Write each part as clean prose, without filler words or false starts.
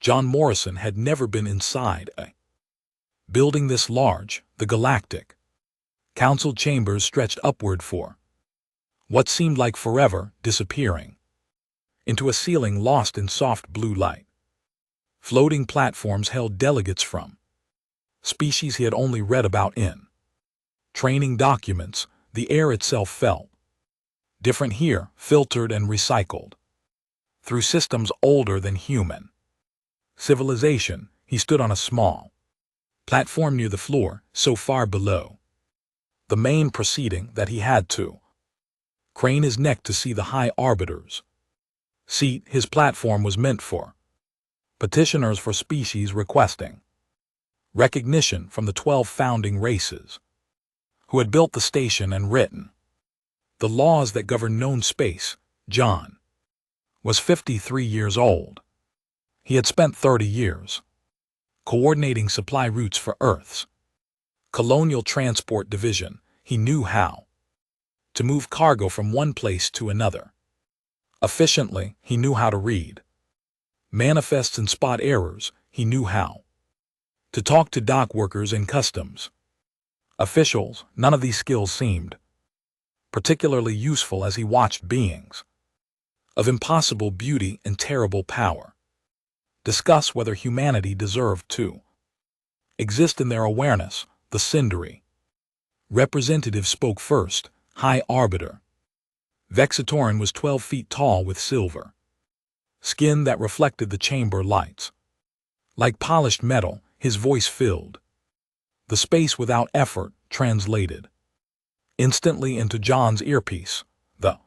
John Morrison had never been inside a building this large. The Galactic Council chambers stretched upward for what seemed like forever, disappearing into a ceiling lost in soft blue light. Floating platforms held delegates from species he had only read about in training documents. The air itself felt different here, filtered and recycled through systems older than human civilization. He stood on a small platform near the floor, so far below the main proceeding that he had to crane his neck to see the high arbiter's seat. His platform was meant for petitioners for species requesting recognition from the 12 founding races who had built the station and written the laws that govern known space. John was 53 years old. He had spent 30 years coordinating supply routes for Earth's Colonial Transport Division. He knew how to move cargo from one place to another efficiently. He knew how to read manifests and spot errors. He knew how to talk to dock workers and customs officials. None of these skills seemed particularly useful as he watched beings of impossible beauty and terrible power discuss whether humanity deserved to exist in their awareness. The Cindery representative spoke first. High Arbiter Vexitorin was 12 feet tall with silver skin that reflected the chamber lights like polished metal. His voice filled the space without effort, translated instantly into John's earpiece. The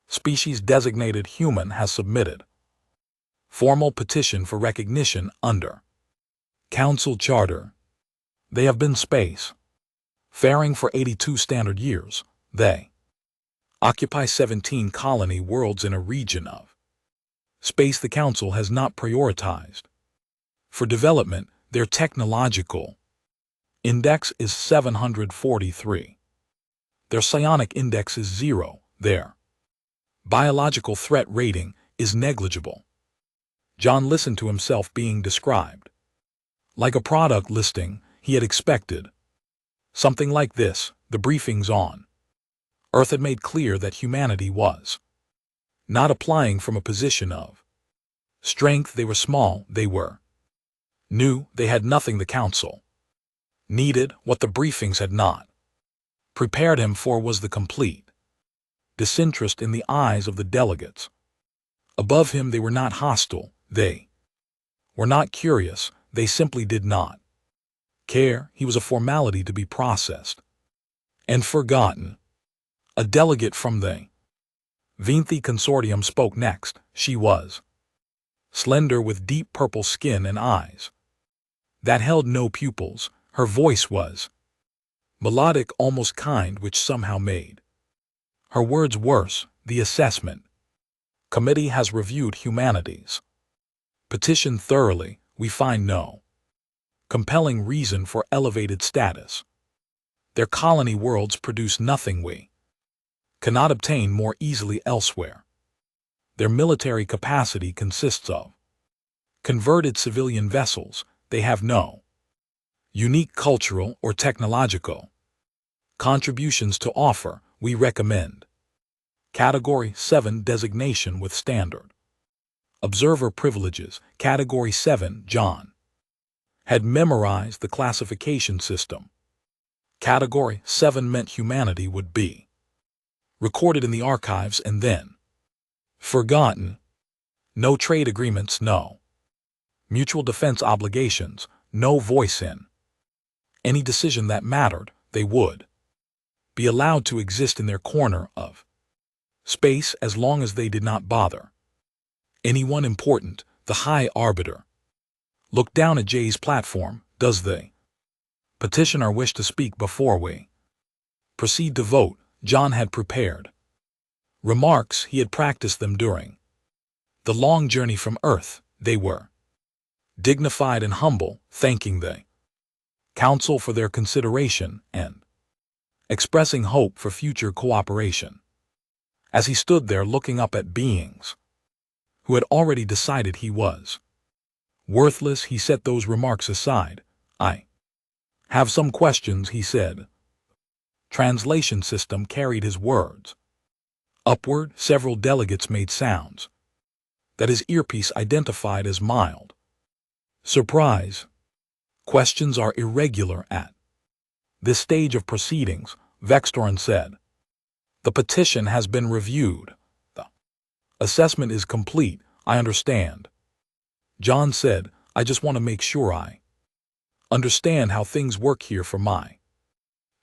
species designated human has submitted formal petition for recognition under Council Charter. They have been space faring for 82 standard years. They occupy 17 colony worlds in a region of space the Council has not prioritized for development. Their technological index is 743. Their psionic index is 0. Their biological threat rating is negligible. John listened to himself being described like a product listing. He had expected something like this. The briefings on Earth had made clear that humanity was not applying from a position of strength. They were small. They were new. They had nothing the Council needed. What the briefings had not prepared him for was the complete disinterest in the eyes of the delegates above him. They were not hostile. They were not curious. They simply did not care. He was a formality to be processed and forgotten. A delegate from the Vinthi Consortium spoke next. She was slender with deep purple skin and eyes that held no pupils. Her voice was melodic, almost kind, which somehow made her words worse. The assessment committee has reviewed humanity's petition thoroughly. We find no compelling reason for elevated status. Their colony worlds produce nothing we cannot obtain more easily elsewhere. Their military capacity consists of converted civilian vessels. They have no unique cultural or technological contributions to offer. We recommend Category 7 designation with standard observer privileges. Category 7. John had memorized the classification system. Category 7 meant humanity would be recorded in the archives and then forgotten. No trade agreements, no mutual defense obligations, no voice in any decision that mattered. They would be allowed to exist in their corner of space as long as they did not bother anyone important. The High Arbiter looked down at Jay's platform. Does the petitioner wish to speak before we proceed to vote? John had prepared remarks. He had practiced them during the long journey from Earth. They were dignified and humble, thanking the Council for their consideration and expressing hope for future cooperation. As he stood there looking up at beings who had already decided he was Worthless, he set those remarks aside. I have some questions, he said. Translation system carried his words. Upward, several delegates made sounds that his earpiece identified as mild. Surprise. Questions are irregular at this stage of proceedings, Vextorin said. The petition has been reviewed. The assessment is complete, I understand. John said, I just want to make sure I understand how things work here for my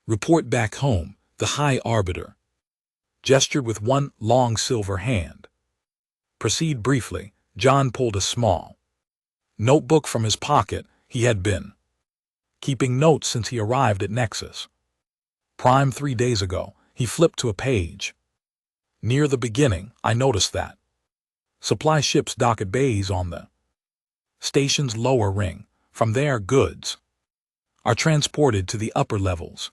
report back home. The High Arbiter gestured with one long silver hand. Proceed briefly. John pulled a small notebook from his pocket. He had been keeping notes since he arrived at Nexus Prime 3 days ago. He flipped to a page. Near the beginning, I noticed that supply ships dock at bays on the station's lower ring. From there, goods are transported to the upper levels.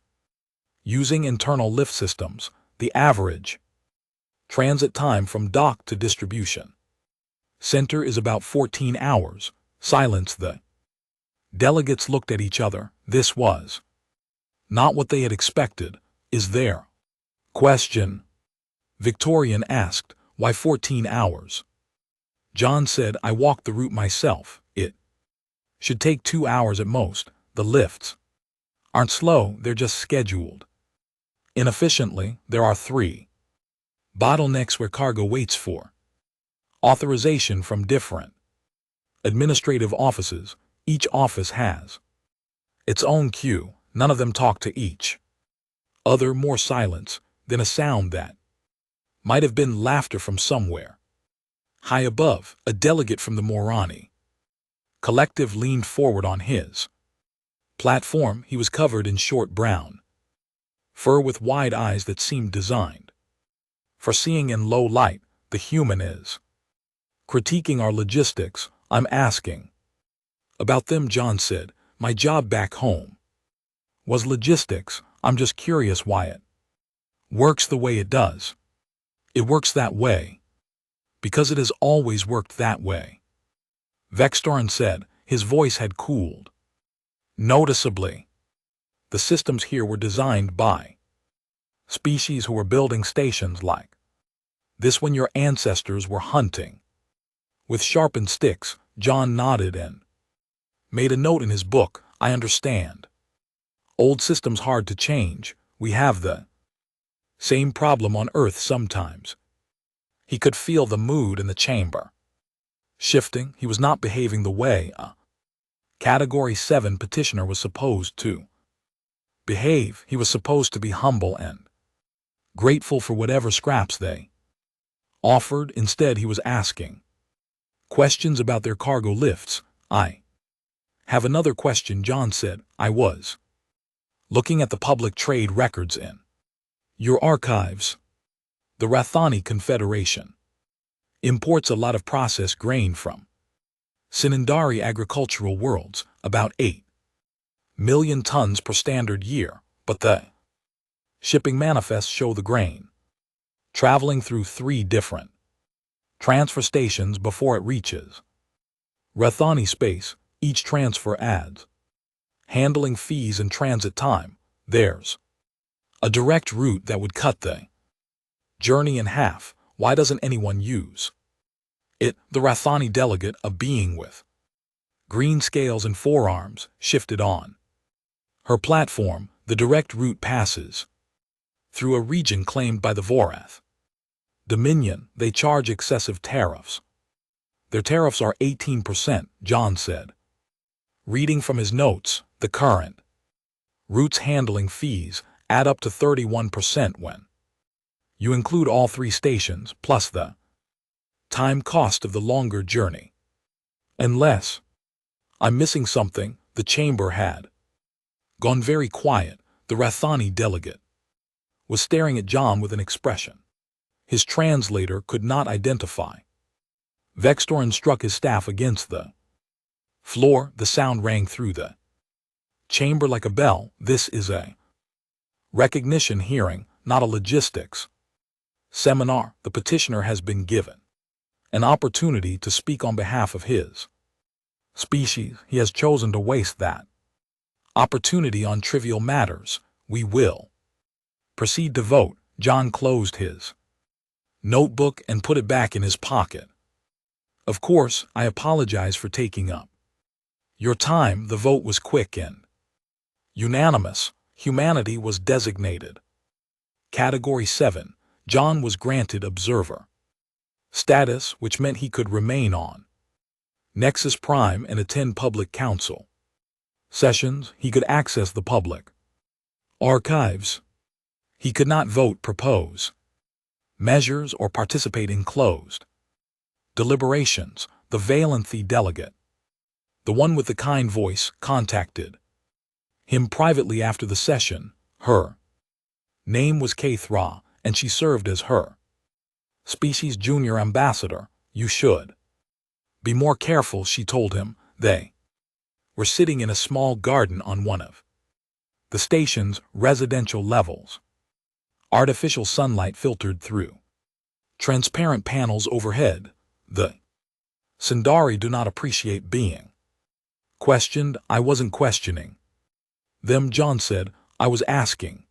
Using internal lift systems, the average transit time from dock to distribution center is about 14 hours. Silence. The delegates looked at each other. This was not what they had expected. Is there question? Victorian asked, why 14 hours? John said, I walked the route myself. It should take 2 hours at most. The lifts aren't slow, they're just scheduled inefficiently. There are 3 bottlenecks where cargo waits for authorization from different administrative offices. Each office has its own queue. None of them talk to each other. More silence, then a sound that might have been laughter from somewhere high above. A delegate from the Morrison Collective leaned forward on his platform. He was covered in short brown fur with wide eyes that seemed designed for seeing in low light. The human is critiquing our logistics. I'm asking about them, John said. My job back home was logistics. I'm just curious why it works the way it does. It works that way because it has always worked that way, Vextorin said. His voice had cooled noticeably. The systems here were designed by species who were building stations like this when your ancestors were hunting with sharpened sticks. John nodded and made a note in his book. I understand. Old systems hard to change. We have the same problem on Earth sometimes. He could feel the mood in the chamber shifting. He was not behaving the way a Category 7 petitioner was supposed to behave. He was supposed to be humble and grateful for whatever scraps they offered. Instead, he was asking questions about their cargo lifts. I have another question, John said. I was looking at the public trade records in your archives. The Rathani Confederation imports a lot of processed grain from Sinindari agricultural worlds, about 8 million tons per standard year, but the shipping manifests show the grain traveling through 3 different transfer stations before it reaches Rathani space. Each transfer adds handling fees and transit time. There's a direct route that would cut the journey in half. Why doesn't anyone use it? The Rathani delegate, a being with green scales and forearms, shifted on her platform. The direct route passes through a region claimed by the Vorath Dominion. They charge excessive tariffs. Their tariffs are 18%, John said. Reading from his notes, the current route's handling fees add up to 31% when you include all 3 stations, plus the time cost of the longer journey. Unless I'm missing something. The chamber had gone very quiet. The Rathani delegate was staring at John with an expression his translator could not identify. Vextorin struck his staff against the floor. The sound rang through the chamber like a bell. This is a recognition hearing, not a logistics seminar. The petitioner has been given an opportunity to speak on behalf of his Species, he has chosen to waste that opportunity on trivial matters. We will proceed to vote. John closed his notebook and put it back in his pocket. Of course, I apologize for taking up your time. The vote was quick and unanimous. Humanity was designated Category 7. John was granted observer status, which meant he could remain on Nexus Prime and attend public council sessions. He could access the public archives. He could not vote, propose measures, or participate in closed deliberations. The Valenthi delegate, the one with the kind voice, contacted him privately after the session. Her name was Kathra, and she served as her species junior ambassador. You should be more careful, she told him. They were sitting in a small garden on one of the station's residential levels. Artificial sunlight filtered through transparent panels overhead. The Sindari do not appreciate being questioned. I wasn't questioning them, John said. I was asking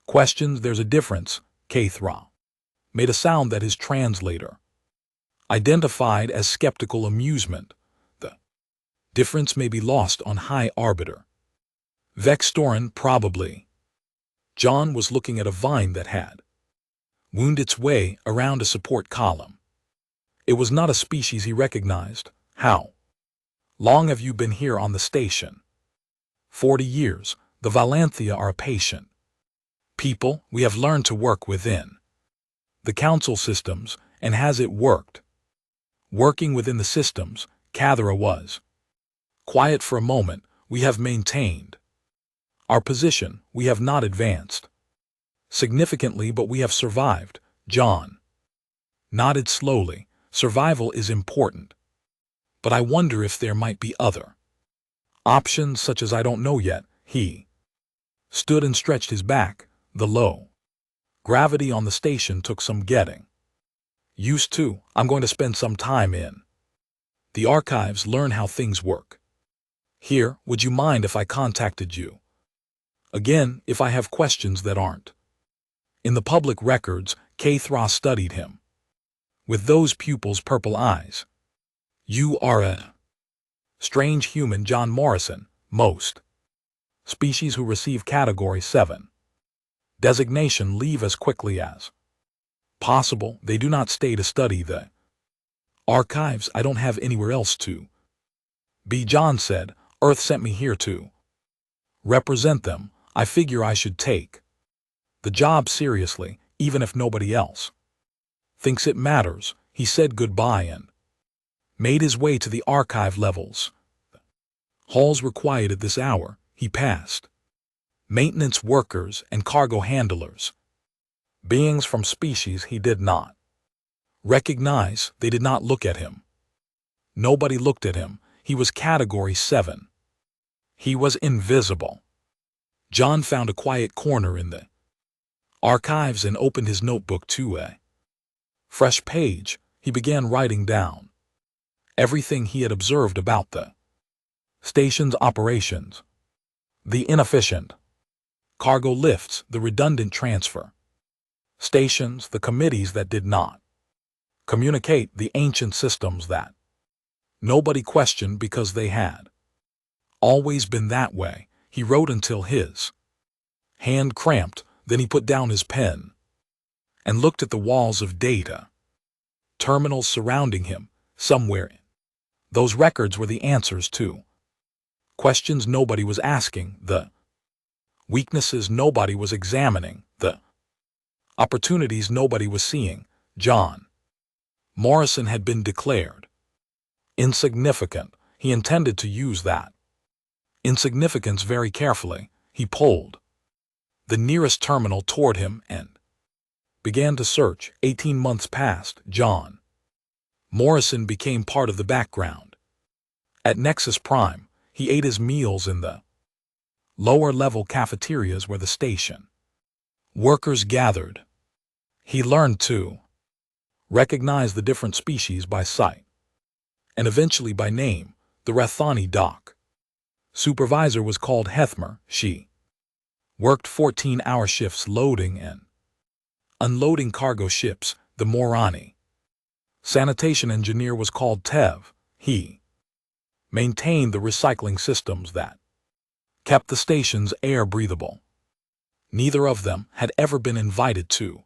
questions. There's a difference. Kathra made a sound that his translator identified as skeptical amusement. The difference may be lost on High Arbiter Vextorin, probably. John was looking at a vine that had wound its way around a support column. It was not a species he recognized. How long have you been here on the station? 40 years. The Valanthia are a patient people. We have learned to work within the council systems. And has it worked? Working within the systems, Kathra was quiet for a moment. We have maintained our position. We have not advanced significantly, but we have survived. John nodded slowly. Survival is important. But I wonder if there might be other options, such as I don't know yet. He stood and stretched his back. The low gravity on the station took some getting used to. I'm going to spend some time in the archives, learn how things work here. Would you mind if I contacted you again if I have questions that aren't in the public records? Kathra studied him with those pupils' purple eyes. You are a strange human, John Morrison. Most species who receive Category 7 designation leave as quickly as possible. They do not stay to study the archives. I don't have anywhere else to be, John said. Earth sent me here to represent them. I figure I should take the job seriously, even if nobody else thinks it matters. He said goodbye and made his way to the archive levels. Halls were quiet at this hour. He passed maintenance workers and cargo handlers, beings from species he did not recognize. They did not look at him. Nobody looked at him. He was Category 7. He was invisible. John found a quiet corner in the archives and opened his notebook to a fresh page. He began writing down everything he had observed about the station's operations, the inefficient cargo lifts, the redundant transfer stations, the committees that did not communicate, the ancient systems that nobody questioned because they had always been that way. He wrote until his hand cramped. Then he put down his pen and looked at the walls of data terminals surrounding him. Somewhere in those records were the answers to questions nobody was asking, the weaknesses nobody was examining, the opportunities nobody was seeing. John Morrison had been declared insignificant. He intended to use that insignificance very carefully. He pulled the nearest terminal toward him and began to search. 18 months passed. John Morrison became part of the background. At Nexus Prime, he ate his meals in the lower-level cafeterias where the station workers gathered. He learned to recognize the different species by sight and eventually by name. The Rathani dock. Supervisor was called Hethmer. She worked 14-hour shifts loading and unloading cargo ships, the Morani. Sanitation engineer was called Tev. He maintained the recycling systems that kept the station's air breathable. Neither of them had ever been invited to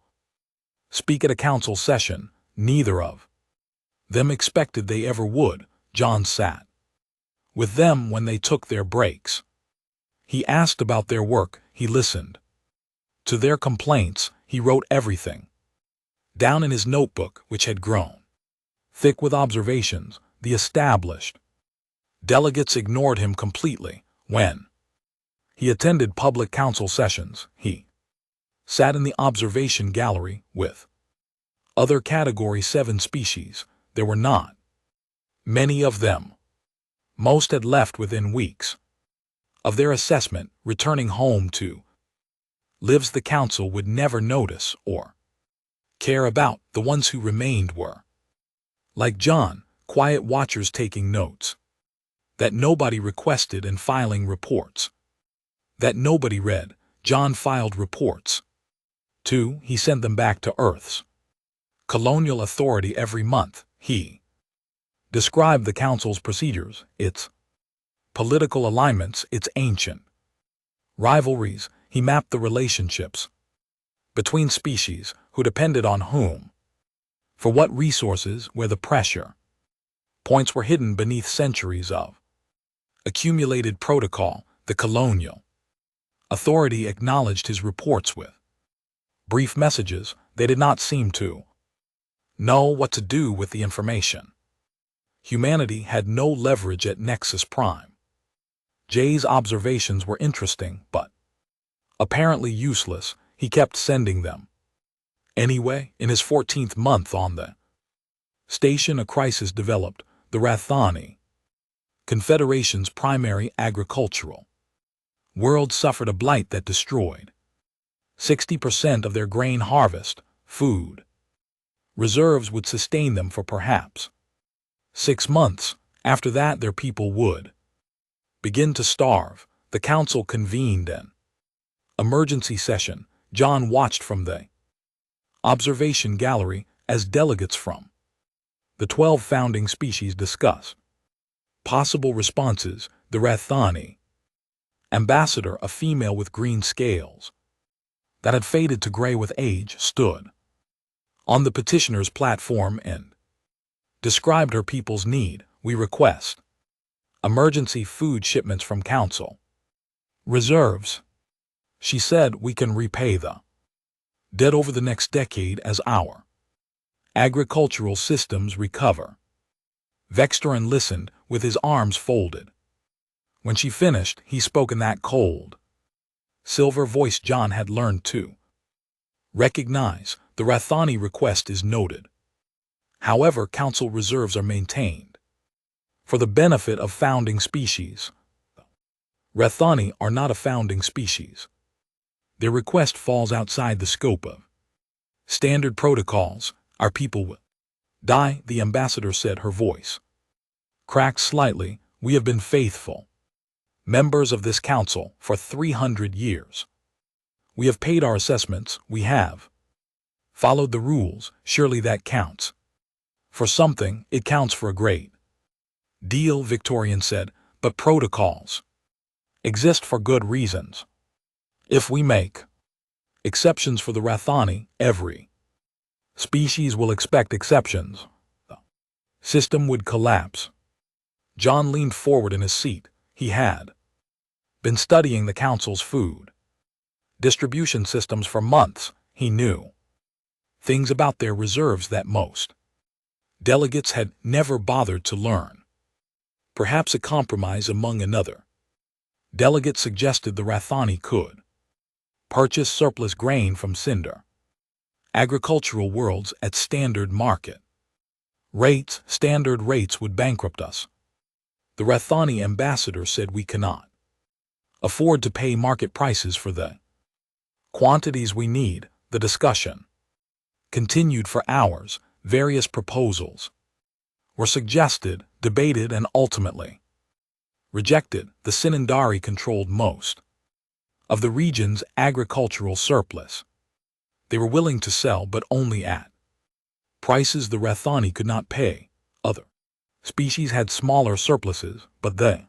speak at a council session. Neither of them expected they ever would. John sat with them when they took their breaks. He asked about their work. He listened to their complaints. He wrote everything down in his notebook, which had grown thick with observations. The established delegates ignored him completely. When he attended public council sessions, he sat in the observation gallery with other Category 7 species. There were not many of them. Most had left within weeks of their assessment, returning home to lives the council would never notice or care about. The ones who remained were, like John, quiet watchers taking notes that nobody requested and filing reports that nobody read. John filed reports. 2. He sent them back to Earth's colonial authority every month. He described the council's procedures, its political alignments, its ancient rivalries. He mapped the relationships between species, who depended on whom, for what resources, where the pressure points were hidden beneath centuries of accumulated protocol. The colonial authority acknowledged his reports with brief messages. They did not seem to know what to do with the information. Humanity had no leverage at Nexus Prime. Jay's observations were interesting, but apparently useless. He kept sending them. Anyway, in his 14th month on the station, a crisis developed. The Rathani Confederation's primary agricultural world suffered a blight that destroyed 60% of their grain harvest. Food reserves would sustain them for perhaps 6 months. After that, their people would begin to starve. The council convened an emergency session. John watched from the observation gallery as delegates from the 12 founding species discussed possible responses. The Rathani ambassador, a female with green scales that had faded to gray with age, stood on the petitioner's platform and described her people's need. We request emergency food shipments from council reserves. She said, we can repay the debt over the next decade as our agricultural systems recover. Vexteran listened with his arms folded. When she finished, he spoke in that cold, silver voice John had learned to recognize. The Rathani request is noted. However, council reserves are maintained for the benefit of founding species. Rathani are not a founding species. Their request falls outside the scope of standard protocols. Our people will die, the ambassador said, her voice cracked slightly. We have been faithful members of this council for 300 years. We have paid our assessments. We have followed the rules. Surely that counts for something. It counts for a great deal, Victorian said, but protocols exist for good reasons. If we make exceptions for the Rathani, every species will expect exceptions. The system would collapse. John leaned forward in his seat. He had been studying the council's food distribution systems for months. He knew things about their reserves that most delegates had never bothered to learn. Perhaps a compromise among another delegate suggested the Rathani could purchase surplus grain from Cinder agricultural worlds at standard market rates. Standard rates would bankrupt us. The Rathani ambassador said, we cannot afford to pay market prices for the quantities we need. The discussion continued for hours. Various proposals were suggested, debated, and ultimately Rejected, the Sinindari controlled most of the region's agricultural surplus. They were willing to sell, but only at prices the Rathani could not pay. Other species had smaller surpluses, but the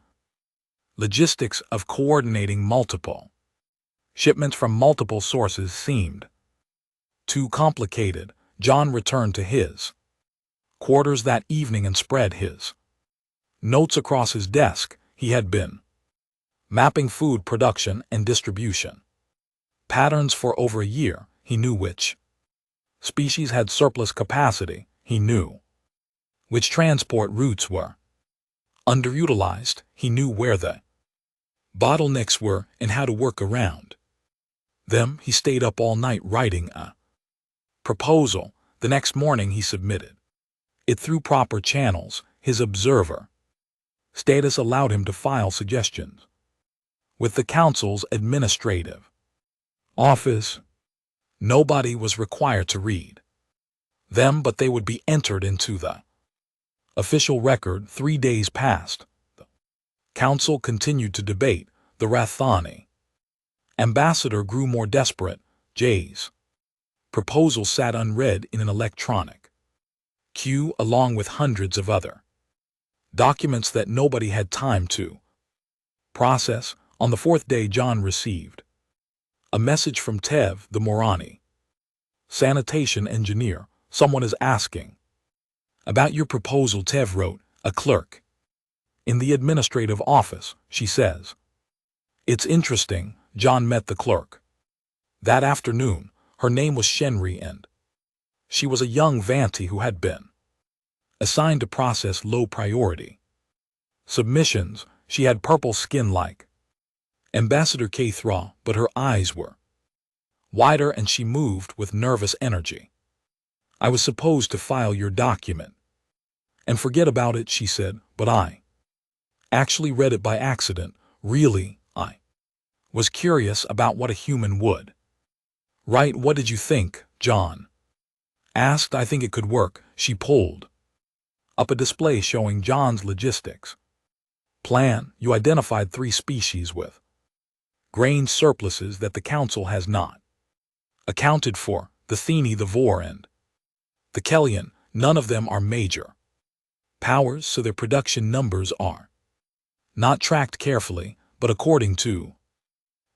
logistics of coordinating multiple shipments from multiple sources seemed too complicated. John returned to his quarters that evening and spread his notes across his desk. He had been mapping food production and distribution patterns for over a year. He knew which species had surplus capacity. He knew which transport routes were underutilized. He knew where the bottlenecks were and how to work around them. He stayed up all night writing a proposal. The next morning he submitted it through proper channels. His observer status allowed him to file suggestions with the council's administrative office. Nobody was required to read them, but they would be entered into the official record. 3 days passed. The council continued to debate. The Rathani ambassador grew more desperate. Jay's proposal sat unread in an electronic queue along with hundreds of other documents that nobody had time to process. On the 4th day, John received a message from Tev, the Morani sanitation engineer. Someone is asking about your proposal. Tev wrote, a clerk in the administrative office, she says. It's interesting. John met the clerk that afternoon. Her name was Shenri, and she was a young Vanti who had been assigned to process low-priority submissions. She had purple skin like Ambassador Kathra, but her eyes were wider and she moved with nervous energy. I was supposed to file your document and forget about it, she said, but I actually read it by accident. Really, I was curious about what a human would write. What did you think? John asked. I think it could work. She pulled up a display showing John's logistics plan. You identified 3 species with grain surpluses that the council has not accounted for: the Theni, the Vor, and the Kellyan. None of them are major powers, so their production numbers are not tracked carefully, but according to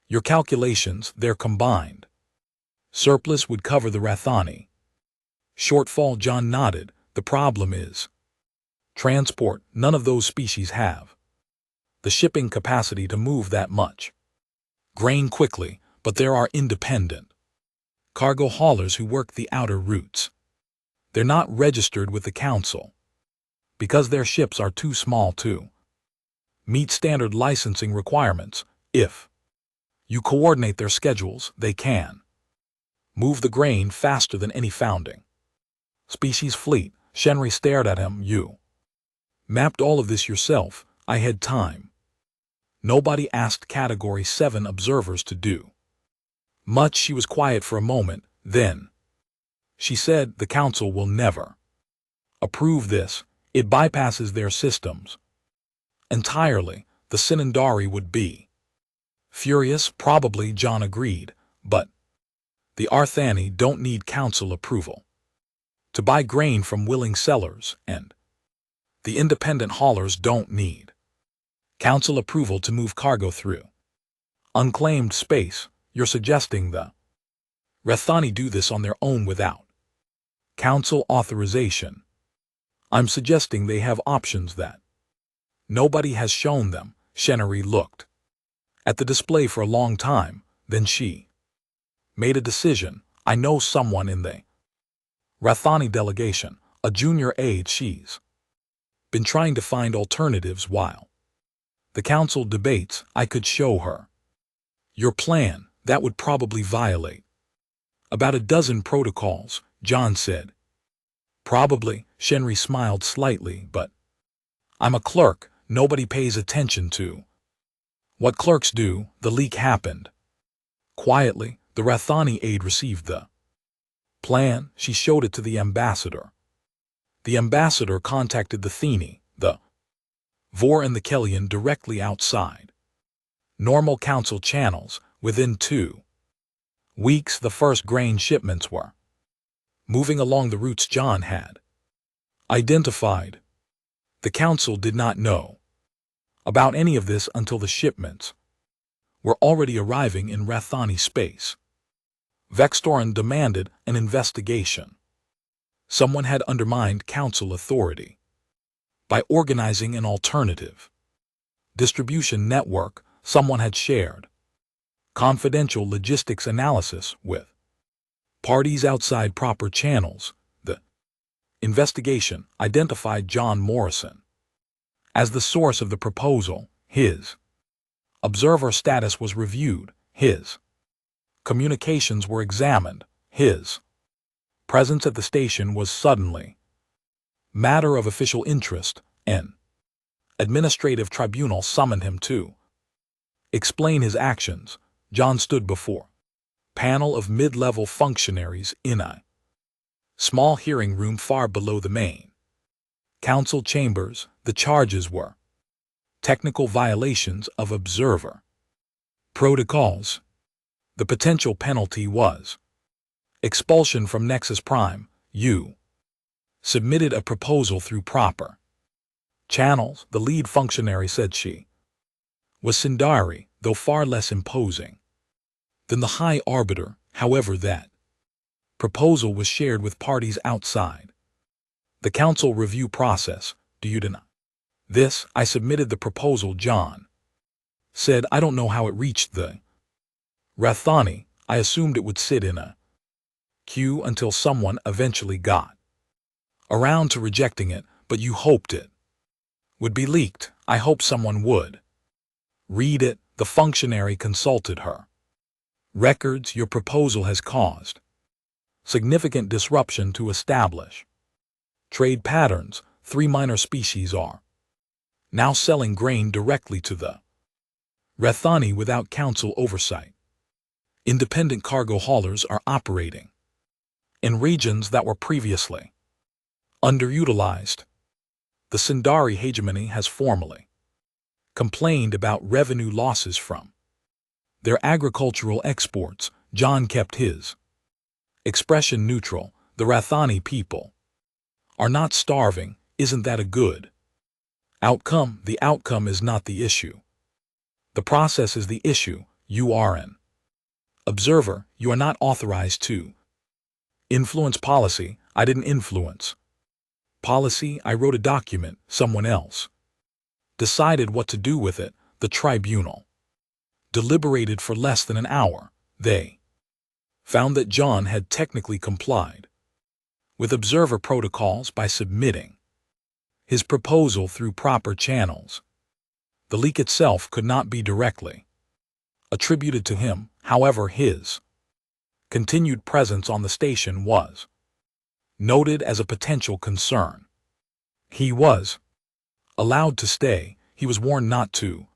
your calculations, their combined surplus would cover the Rathani shortfall. John nodded. The problem is transport. None of those species have the shipping capacity to move that much grain quickly, but there are independent cargo haulers who work the outer routes. They're not registered with the council because their ships are too small to meet standard licensing requirements. If you coordinate their schedules, they can move the grain faster than any founding species fleet. Shenri stared at him. You mapped all of this yourself? I had time. Nobody asked Category 7 observers to do much. She was quiet for a moment. Then she said, the council will never approve this. It bypasses their systems entirely. The Sinindari would be furious. Probably, John agreed, but the Arthani don't need council approval to buy grain from willing sellers, and the independent haulers don't need council approval to move cargo through unclaimed space. You're suggesting the Rathani do this on their own without council authorization? I'm suggesting they have options that nobody has shown them. Shenri looked at the display for a long time. Then she made a decision. I know someone in the Rathani delegation, a junior aide. She's been trying to find alternatives while the council debates. I could show her your plan. That would probably violate about a dozen protocols, John said. Probably, Shenri smiled slightly, but I'm a clerk. Nobody pays attention to what clerks do. The leak happened quietly. The Rathani aide received the plan. She showed it to the ambassador. The ambassador contacted the Theni, the Vor and the Kellyan directly outside. Normal council channels. Within 2 weeks the first grain shipments were moving along the routes John had identified. The council did not know about any of this until the shipments were already arriving in Rathani space. Vextoran demanded an investigation. Someone had undermined council authority by organizing an alternative distribution network. Someone had shared confidential logistics analysis with parties outside proper channels. The investigation identified John Morrison as the source of the proposal. His observer status was reviewed. His communications were examined. His presence at the station was suddenly matter of official interest. An administrative tribunal summoned him to explain his actions. John stood before a panel of mid-level functionaries in a small hearing room far below the main council chambers. The charges were technical violations of observer protocols. The potential penalty was expulsion from Nexus Prime. You submitted a proposal through proper channels. The lead functionary said. She was Sindari, though far less imposing than the High Arbiter. However, that proposal was shared with parties outside the council review process. Do you deny this? I submitted the proposal, John said. I don't know how it reached the Rathani. I assumed it would sit in a queue until someone eventually got around to rejecting it, but you hoped it would be leaked. I hoped someone would read it. The functionary consulted her records. Your proposal has caused significant disruption to establish trade patterns. 3 minor species are now selling grain directly to the Rathani without council oversight. Independent cargo haulers are operating in regions that were previously underutilized. The Sindari hegemony has formally complained about revenue losses from their agricultural exports. John kept his expression neutral. The Rathani people are not starving. Isn't that a good outcome? The outcome is not the issue. The process is the issue. You are an observer. You are not authorized to influence policy. I didn't influence policy. I wrote a document. Someone else decided what to do with it. The tribunal deliberated for less than an hour. They found that John had technically complied with observer protocols by submitting his proposal through proper channels. The leak itself could not be directly attributed to him. However, his continued presence on the station was noted as a potential concern. He was allowed to stay. He was warned not to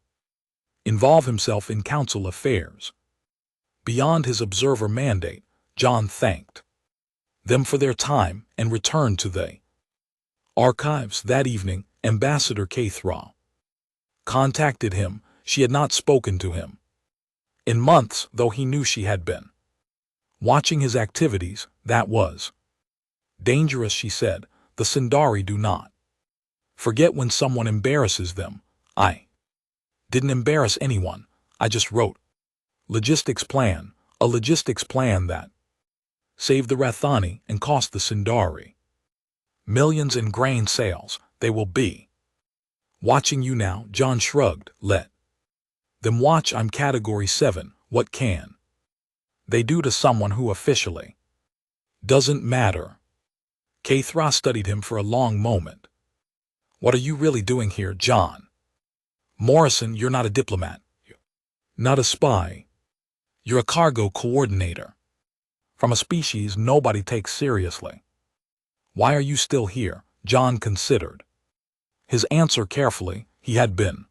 involve himself in council affairs beyond his observer mandate. John thanked them for their time and returned to the archives. That evening, Ambassador Kathra contacted him. She had not spoken to him in months, though he knew she had been watching his activities. That was dangerous, she said. The Sindari do not forget when someone embarrasses them. I didn't embarrass anyone. I just wrote logistics plan, a logistics plan that saved the Rathani and cost the Sindari millions in grain sales. They will be watching you now. John shrugged. Let them watch. I'm Category 7. What can they do to someone who officially doesn't matter? Kathra studied him for a long moment. What are you really doing here, John Morrison? You're not a diplomat. You're not a spy. You're a cargo coordinator from a species nobody takes seriously. Why are you still here? John considered his answer carefully. He had been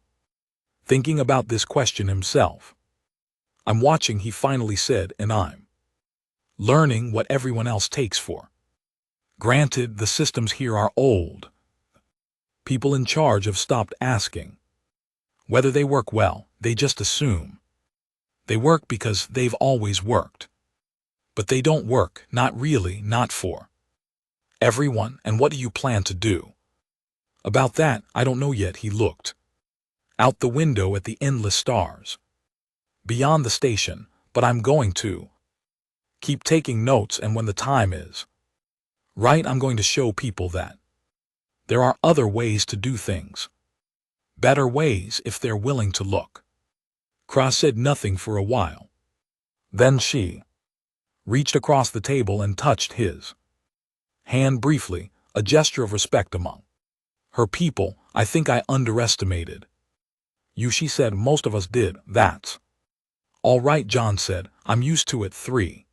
thinking about this question himself. I'm watching, he finally said, and I'm learning what everyone else takes for granted. The systems here are old. People in charge have stopped asking whether they work well. They just assume they work because they've always worked. But they don't work, not really, not for everyone. And what do you plan to do about that? I don't know yet. He looked out the window at the endless stars beyond the station. But I'm going to keep taking notes, and when the time is right, I'm going to show people that there are other ways to do things. Better ways if they're willing to look. Cross said nothing for a while. Then she reached across the table and touched his hand briefly, a gesture of respect among her people. I think I underestimated you, she said. Most of us did. That's all right, John said. I'm used to it. 3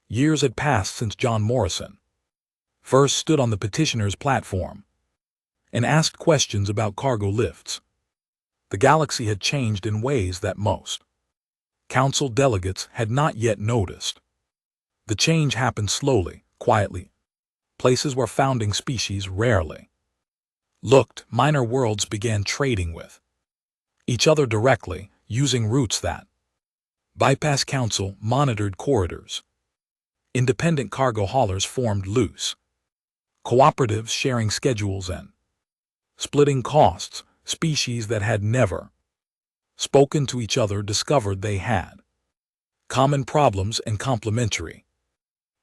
years had passed since John Morrison first stood on the petitioner's platform and asked questions about cargo lifts. The galaxy had changed in ways that most council delegates had not yet noticed. The change happened slowly, quietly. Places where founding species rarely looked, minor worlds began trading with each other directly, using routes that bypass council monitored corridors. Independent cargo haulers formed loose cooperatives, sharing schedules and splitting costs. Species that had never spoken to each other discovered they had common problems and complementary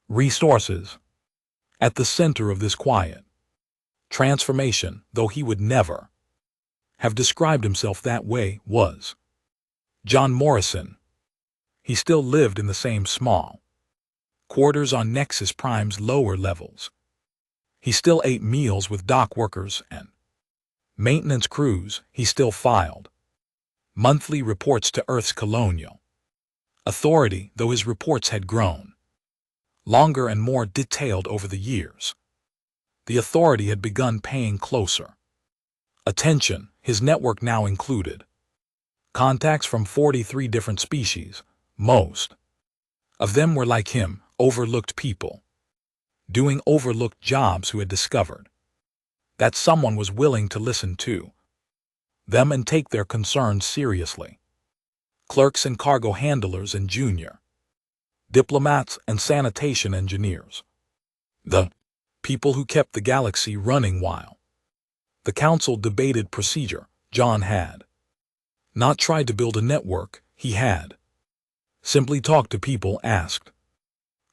resources. At the center of this quiet transformation, though he would never have described himself that way, was John Morrison. He still lived in the same small quarters on Nexus Prime's lower levels. He still ate meals with dock workers and maintenance crews. He still filed monthly reports to Earth's colonial authority, though his reports had grown longer and more detailed over the years. The authority had begun paying closer attention. His network now included contacts from 43 different species. Most of them were like him, overlooked people doing overlooked jobs who had discovered that someone was willing to listen to them and take their concerns seriously. Clerks and cargo handlers and junior diplomats and sanitation engineers. The people who kept the galaxy running while the council debated procedure. John had not tried to build a network. He had simply talked to people, asked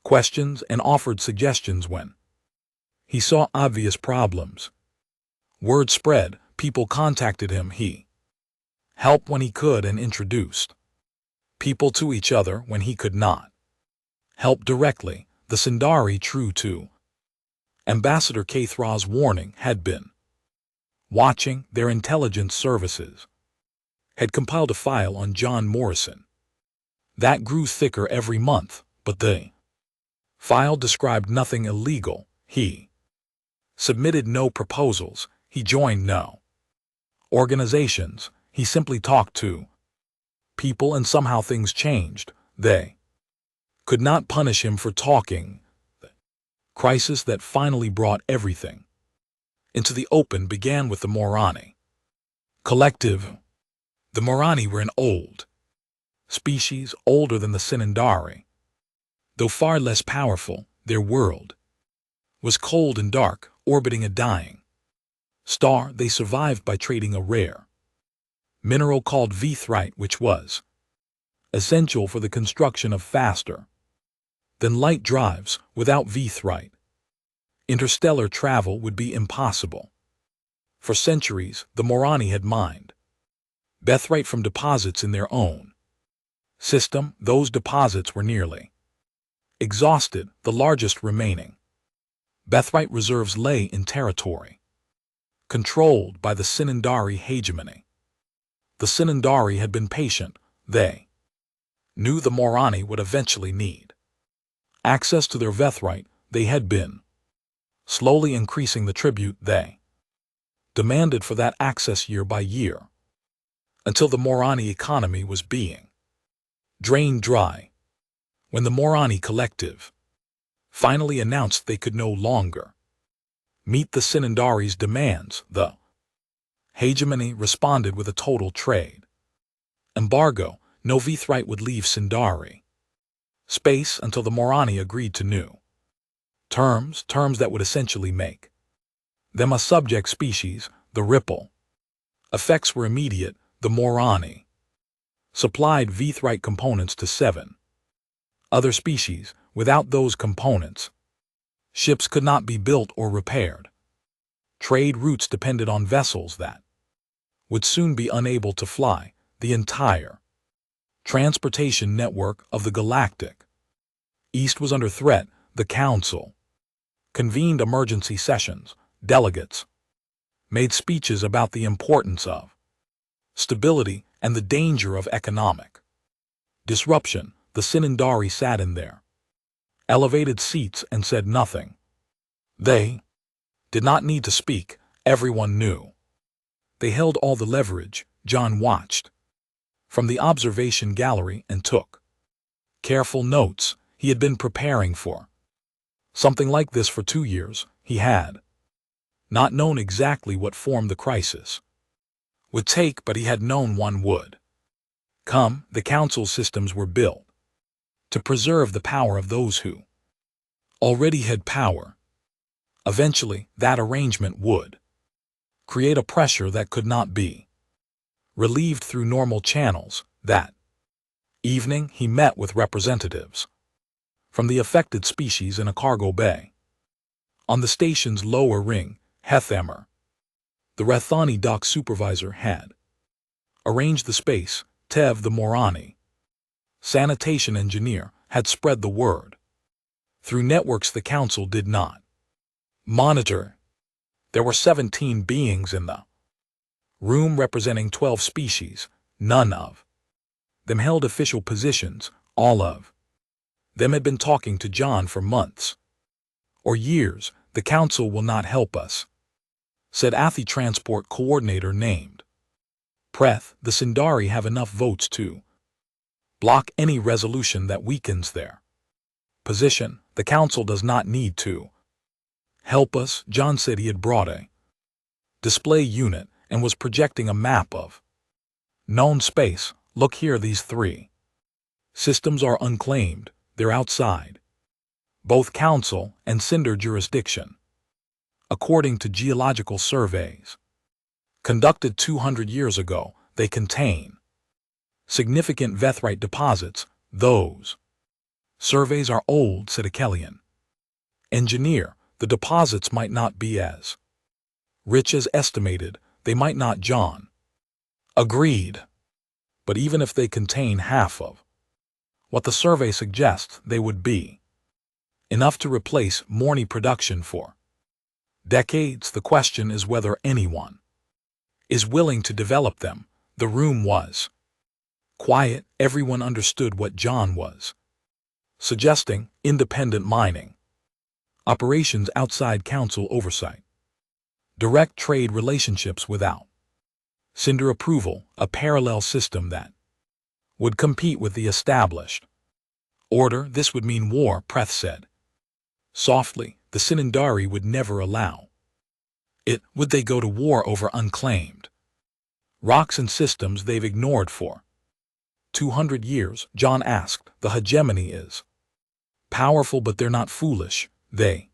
questions, and offered suggestions when he saw obvious problems. Word spread. People contacted him. He helped when he could and introduced people to each other when he could not help directly. The Sindari, true to Ambassador Kathra's warning, had been watching. Their intelligence services had compiled a file on John Morrison that grew thicker every month, but the file described nothing illegal. He submitted no proposals. He joined no organizations. He simply talked to people, and somehow things changed. They could not punish him for talking. The crisis that finally brought everything into the open began with the Morani collective. The Morani were an old species, older than the Sinandari. Though far less powerful, their world was cold and dark, orbiting a dying star. They survived by trading a rare mineral called Vithrite, which was essential for the construction of faster than light drives. Without Vithrite, interstellar travel would be impossible. For centuries, the Morani had mined Bethrite from deposits in their own system. Those deposits were nearly exhausted. The largest remaining Bethrite reserves lay in territory controlled by the Sinandari hegemony. The Sinandari had been patient. They knew the Morani would eventually need access to their Bethrite. They had been slowly increasing the tribute they demanded for that access year by year, until the Morani economy was being drained dry. When the Morani collective finally announced they could no longer meet the Sinandari's demands, the Hegemony responded with a total trade embargo. No Vithrite would leave Sindari space until the Morani agreed to new terms that would essentially make them a subject species. The ripple effects were immediate. The Morani supplied Vithrite components to 7 other species. Without those components, ships could not be built or repaired. Trade routes depended on vessels that would soon be unable to fly. The entire transportation network of the Galactic East was under threat. The Council convened emergency sessions. Delegates made speeches about the importance of stability and the danger of economic disruption. The Sinindari sat in their elevated seats and said nothing. They did not need to speak. Everyone knew. They held all the leverage. John watched from the observation gallery and took careful notes. He had been preparing for something like this for 2 years. He had not known exactly what form the crisis would take, but he had known one would come. The council systems were built to preserve the power of those who already had power. Eventually, that arrangement would create a pressure that could not be relieved through normal channels. That evening, he met with representatives from the affected species in a cargo bay. On the station's lower ring, Hethamer, the Rethani dock supervisor, had arranged the space. Tev, the Morani sanitation engineer, had spread the word through networks the council did not monitor. There were 17 beings in the room representing 12 species. None of them held official positions. All of them had been talking to John for months or years. The council will not help us, said Athi transport coordinator named Preth. The Sindari have enough votes to block any resolution that weakens their position. The council does not need to help us. John said he had brought a display unit and was projecting a map of known space. Look here, these 3 systems are unclaimed. They're outside both council and Cinder jurisdiction. According to geological surveys conducted 200 years ago, they contain significant Vithrite deposits. Those surveys are old, said a Kellian engineer. The deposits might not be as rich as estimated. They might not. John agreed. But even if they contain half of what the survey suggests, they would be enough to replace Morni production for decades. The question is whether anyone is willing to develop them. The room was quiet. Everyone understood what John was suggesting: independent mining operations outside council oversight, direct trade relationships without Cinder approval, a parallel system that would compete with the established order. This would mean war, Preth said softly. The Sinindari would never allow it. Would they go to war over unclaimed rocks and systems they've ignored for 200 years? John asked. The hegemony is powerful, but they're not foolish. They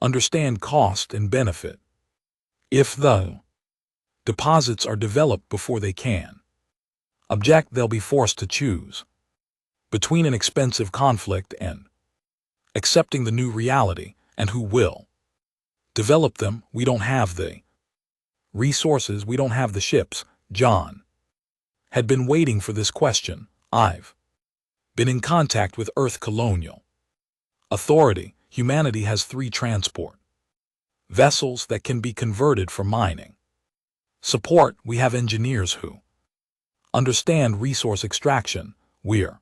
understand cost and benefit. If the deposits are developed before they can object, they'll be forced to choose between an expensive conflict and accepting the new reality. And who will develop them? We don't have the resources. We don't have the ships. John had been waiting for this question. I've been in contact with Earth Colonial Authority. Humanity has 3 transport vessels that can be converted for mining support. We have engineers who understand resource extraction. We're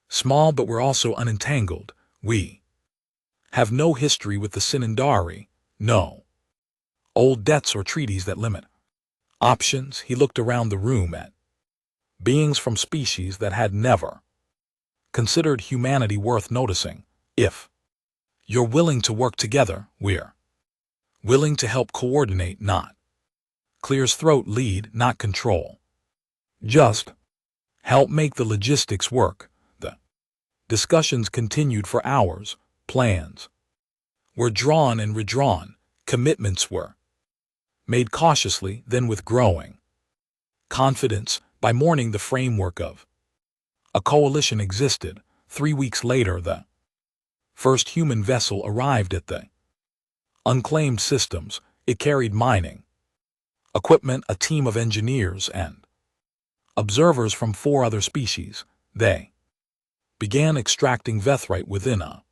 small, but we're also unentangled. We have no history with the Sinindari, no old debts or treaties that limit options. He looked around the room at beings from species that had never considered humanity worth noticing. If you're willing to work together, we're willing to help coordinate, not Clear's throat: lead, not control. Just help make the logistics work. The discussions continued for hours. Plans were drawn and redrawn. Commitments were made cautiously, then with growing confidence. By morning, the framework of a coalition existed. 3 weeks later, the first human vessel arrived at the unclaimed systems. It carried mining equipment, a team of engineers, and observers from 4 other species. They began extracting Vethrite within a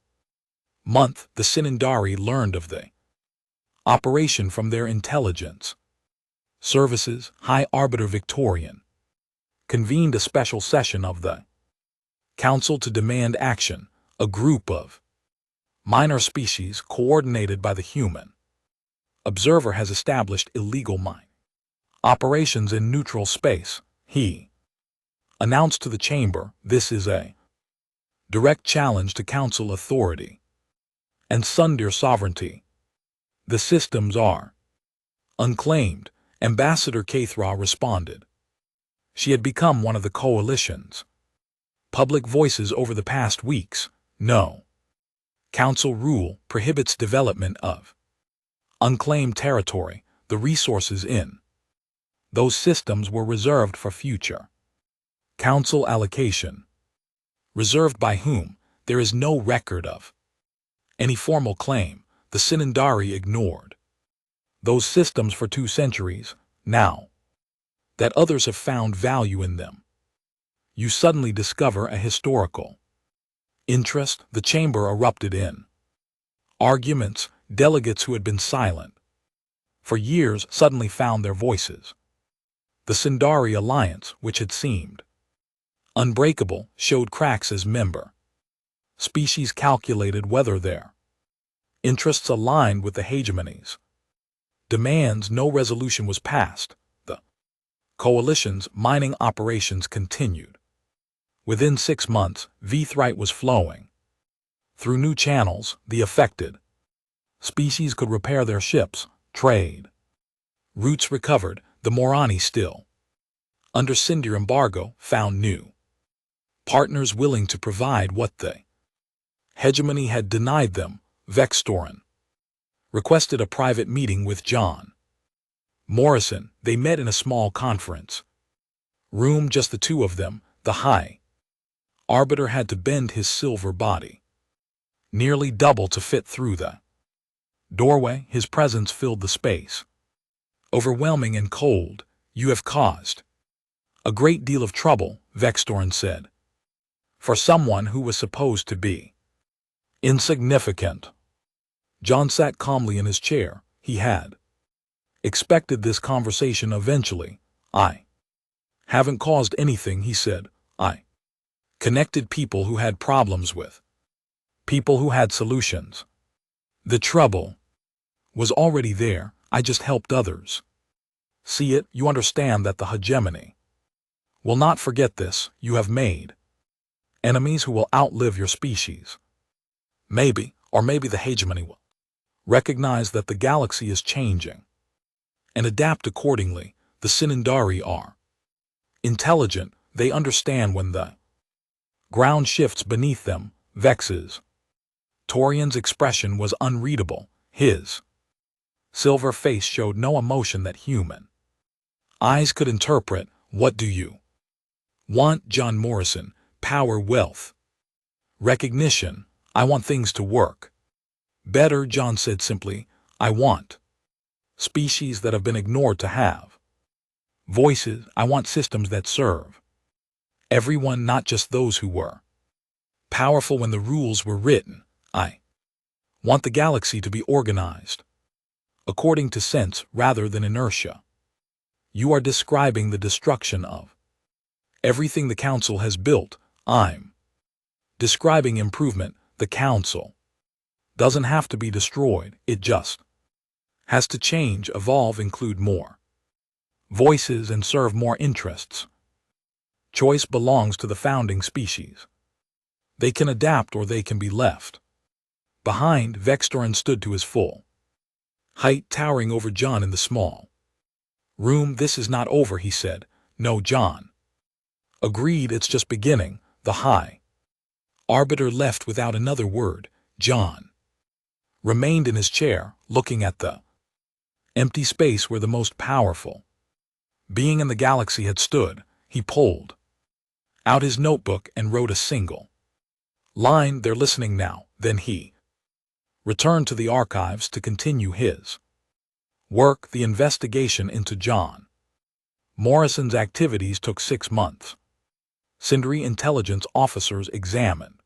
month. The Sinindari learned of the operation from their intelligence services. High Arbiter Victorian convened a special session of the Council to demand action. A group of minor species, coordinated by the human observer, has established illegal mine operations in neutral space. He announced to the chamber, this is a direct challenge to Council authority and Sundir sovereignty. The systems are unclaimed. Ambassador Kathra responded. She had become one of the coalition's public voices over the past weeks. No Council rule prohibits development of unclaimed territory. The resources in those systems were reserved for future Council allocation. Reserved by whom? There is no record of any formal claim. The Sinindari ignored those systems for 2 centuries. Now that others have found value in them, you suddenly discover a historical interest. The chamber erupted in arguments. Delegates who had been silent for years suddenly found their voices. The Sindari alliance, which had seemed unbreakable, showed cracks as member species calculated whether their interests aligned with the hegemony's demands. No resolution was passed. The coalition's mining operations continued. Within 6 months, Vethrite was flowing through new channels. The affected species could repair their ships, trade routes recovered. The Morani, still under Sindir embargo, found new partners willing to provide what the hegemony had denied them. Vextoran requested a private meeting with John Morrison. They met in a small conference room, just the 2 of them. The High Arbiter had to bend his silver body nearly double to fit through the doorway. His presence filled the space, overwhelming and cold. You have caused a great deal of trouble, Vextoran said, for someone who was supposed to be insignificant. John sat calmly in his chair. He had expected this conversation eventually. I haven't caused anything, he said. I connected people who had problems with people who had solutions. The trouble was already there. I just helped others see it. You understand that the hegemony will not forget this. You have made enemies who will outlive your species. Maybe, or maybe the hegemony will recognize that the galaxy is changing and adapt accordingly. The Sinindari are intelligent. They understand when the ground shifts beneath them. Vex's Torian's expression was unreadable. His silver face showed no emotion that human eyes could interpret. What do you want, John Morrison? Power, wealth, recognition. I want things to work better, John said simply. I want species that have been ignored to have voices. I want systems that serve everyone, not just those who were powerful when the rules were written. I want the galaxy to be organized according to sense rather than inertia. You are describing the destruction of everything the Council has built. I'm describing improvement. The Council doesn't have to be destroyed. It just has to change, evolve, include more voices, and serve more interests. Choice belongs to the founding species. They can adapt or they can be left behind. Vextoran stood to his full height, towering over John in the small Room, this is not over, he said. No, John. Agreed, it's just beginning. The high arbiter left without another word. John remained in his chair, looking at the empty space where the most powerful being in the galaxy had stood. He pulled out his notebook and wrote a single line. They're listening now. Then he returned to the archives to continue his work. The investigation into John Morrison's activities took 6 months. Sindri intelligence officers examined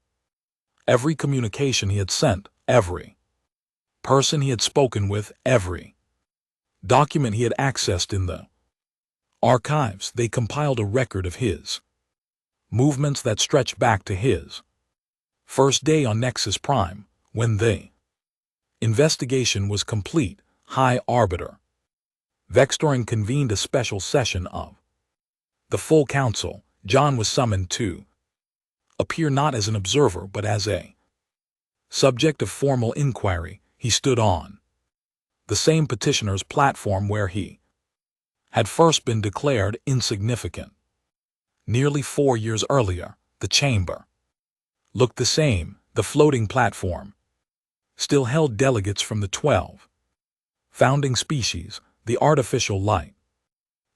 every communication he had sent, every person he had spoken with, every document he had accessed in the archives. They compiled a record of his movements that stretched back to his first day on Nexus Prime. When the investigation was complete, High Arbiter Vextorin convened a special session of the full council. John was summoned to appear not as an observer but as a subject of formal inquiry. He stood on the same petitioner's platform where he had first been declared insignificant. Nearly 4 years earlier, the chamber looked the same. The floating platform still held delegates from the 12 founding species. The artificial light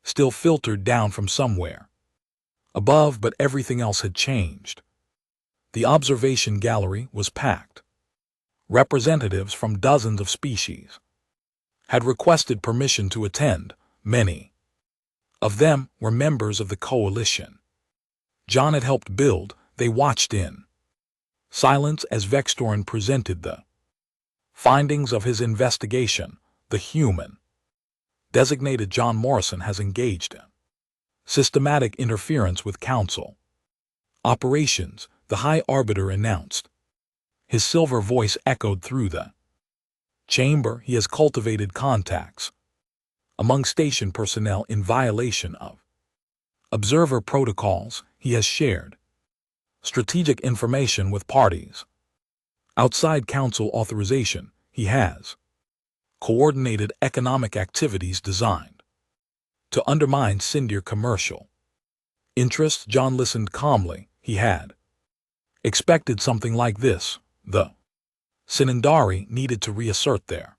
still filtered down from somewhere above, but everything else had changed. The observation gallery was packed. Representatives from dozens of species had requested permission to attend. Many of them were members of the coalition John had helped build. They watched in silence as Vextorin presented the findings of his investigation. The human designated John Morrison has engaged in systematic interference with Council operations, the High Arbiter announced. His silver voice echoed through the chamber. He has cultivated contacts among station personnel in violation of observer protocols. He has shared strategic information with parties outside Council authorization. He has coordinated economic activities designed to undermine Sindir commercial interests. John listened calmly. He had expected something like this. The Sinindari needed to reassert their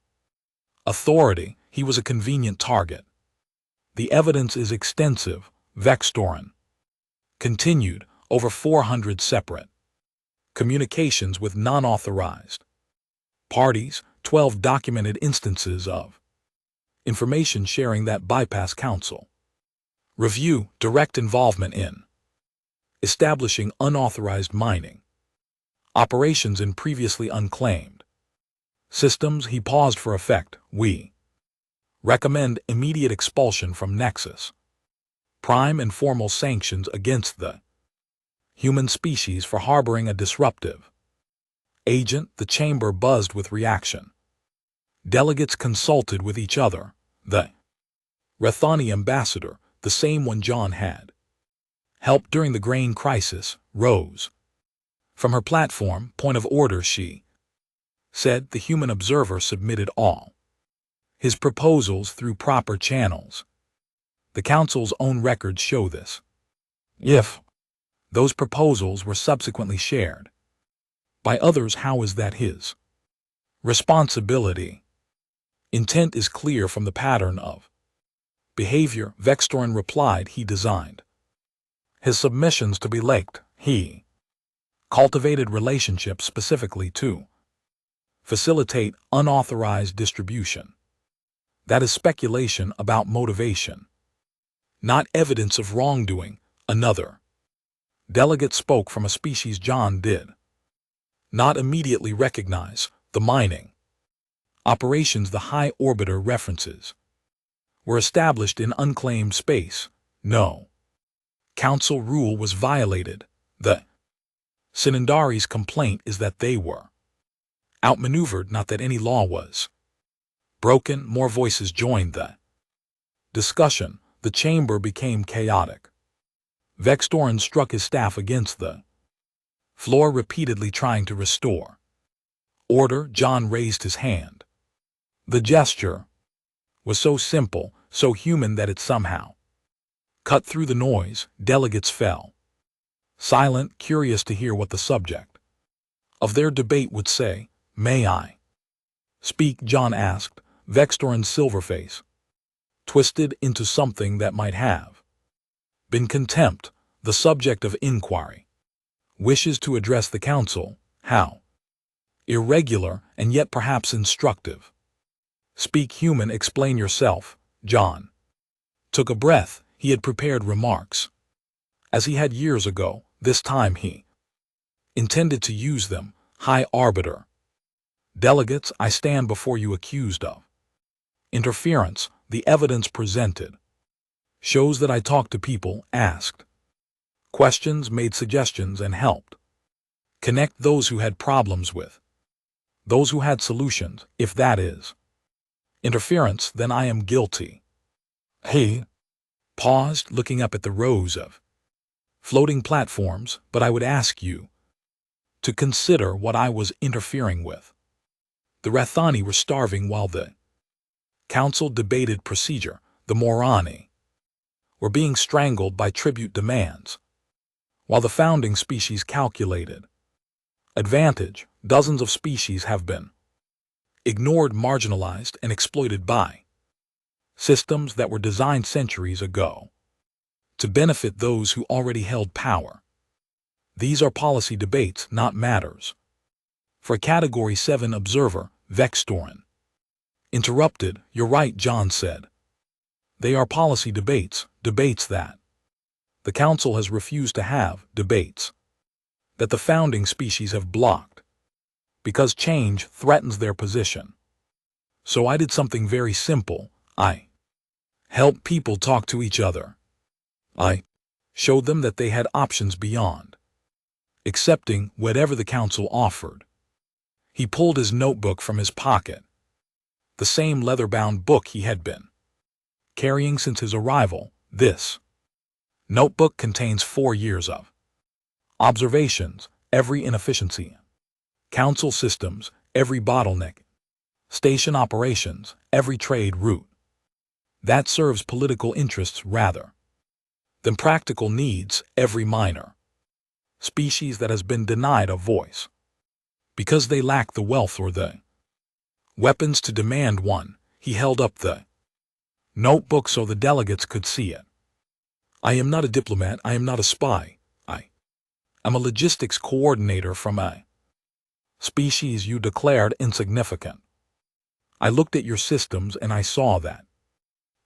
authority. He was a convenient target. The evidence is extensive, Vextorin continued. Over 400 separate communications with non-authorized parties, 12 documented instances of information sharing that bypass Council review, direct involvement in establishing unauthorized mining operations in previously unclaimed systems. He paused for effect. We recommend immediate expulsion from Nexus Prime and formal sanctions against the human species for harboring a disruptive agent. The chamber buzzed with reaction. Delegates consulted with each other. The Rethani ambassador, the same one John had helped during the grain crisis, rose from her platform. Point of order, she said. The human observer submitted all his proposals through proper channels. The Council's own records show this. If those proposals were subsequently shared by others, how is that his responsibility? Intent is clear from the pattern of behavior, Vextorin replied. He designed his submissions to be leaked. He cultivated relationships specifically to facilitate unauthorized distribution. That is speculation about motivation, not evidence of wrongdoing. Another delegate spoke from a species John did not immediately recognize. The mining operations the High Orbiter references were established in unclaimed space. No Council rule was violated. The Sinindari's complaint is that they were outmaneuvered, not that any law was broken. More voices joined the discussion. The chamber became chaotic. Vextorin struck his staff against the floor, repeatedly trying to restore order. John raised his hand. The gesture was so simple, so human that it somehow cut through the noise. Delegates fell silent, curious to hear what the subject of their debate would say. "May I speak?" John asked, Vextorin's silver face twisted into something that might have been contempt. "The subject of inquiry wishes to address the council." "How irregular, and yet perhaps instructive." "Speak, human, explain yourself." John took a breath. He had prepared remarks, as he had years ago. This time he intended to use them. "High Arbiter, delegates, I stand before you accused of interference. The evidence presented shows that I talked to people, asked questions, made suggestions, and helped connect those who had problems with those who had solutions. If that is interference, then I am guilty." He paused, looking up at the rows of floating platforms. "But I would ask you to consider what I was interfering with." The Rathani were starving while the council debated procedure. The Morani were being strangled by tribute demands, while the founding species calculated advantage. Dozens of species have been ignored, marginalized, and exploited by systems that were designed centuries ago to benefit those who already held power. These are policy debates, not matters for a Category 7 observer. Vextorin interrupted. "You're right," John said. "They are policy debates, debates that the council has refused to have, debates that the founding species have blocked because change threatens their position. So I did something very simple. I helped people talk to each other. I showed them that they had options beyond accepting whatever the council offered." He pulled his notebook from his pocket, the same leather-bound book he had been carrying since his arrival. "This notebook contains 4 years of observations, every inefficiency, council systems, every bottleneck, station operations, every trade route that serves political interests rather than practical needs, every minor species that has been denied a voice because they lack the wealth or the weapons to demand one." He held up the notebook so the delegates could see it. "I am not a diplomat, I am not a spy. I am a logistics coordinator from a species you declared insignificant. I looked at your systems and I saw that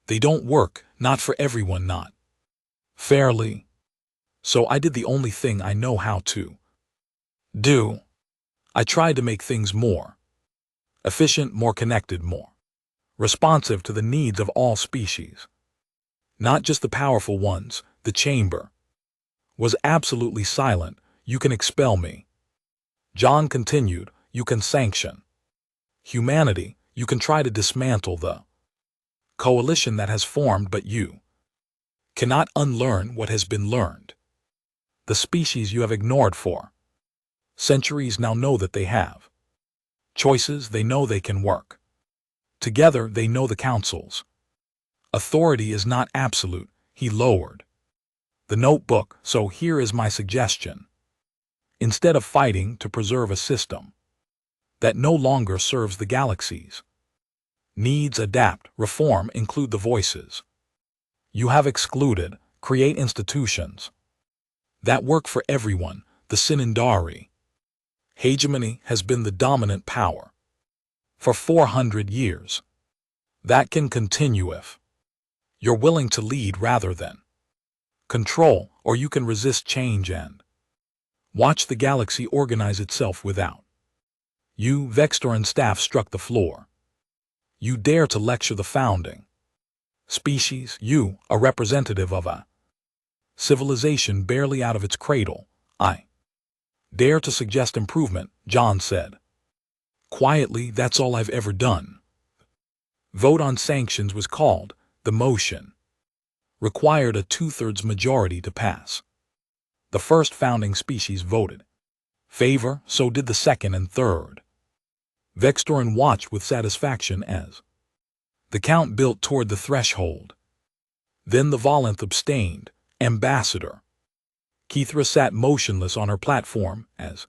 they don't work, not for everyone, not fairly. So I did the only thing I know how to do. I tried to make things more efficient, more connected, more responsive to the needs of all species, not just the powerful ones." The chamber was absolutely silent. "You can expel me," John continued. "You can sanction humanity. You can try to dismantle the coalition that has formed, but you cannot unlearn what has been learned. The species you have ignored for centuries now know that they have choices. They know they can work together. They know the council's authority is not absolute." He lowered the notebook. "So here is my suggestion. Instead of fighting to preserve a system that no longer serves the galaxy's needs, adapt, reform, include the voices you have excluded, create institutions that work for everyone. The Sinindari hegemony has been the dominant power for 400 years. That can continue if you're willing to lead rather than control, or you can resist change and watch the galaxy organize itself without you." Vextorin's staff struck the floor. "You dare to lecture the founding species, you, a representative of a civilization barely out of its cradle. I dare to suggest improvement," John said quietly. "That's all I've ever done." Vote on sanctions was called. The motion required a 2/3 majority to pass. The first founding species voted favor, so did the second and third. Vextorin watched with satisfaction as The Count built toward the threshold. Then the Volanth abstained. Ambassador. Kithra sat motionless on her platform as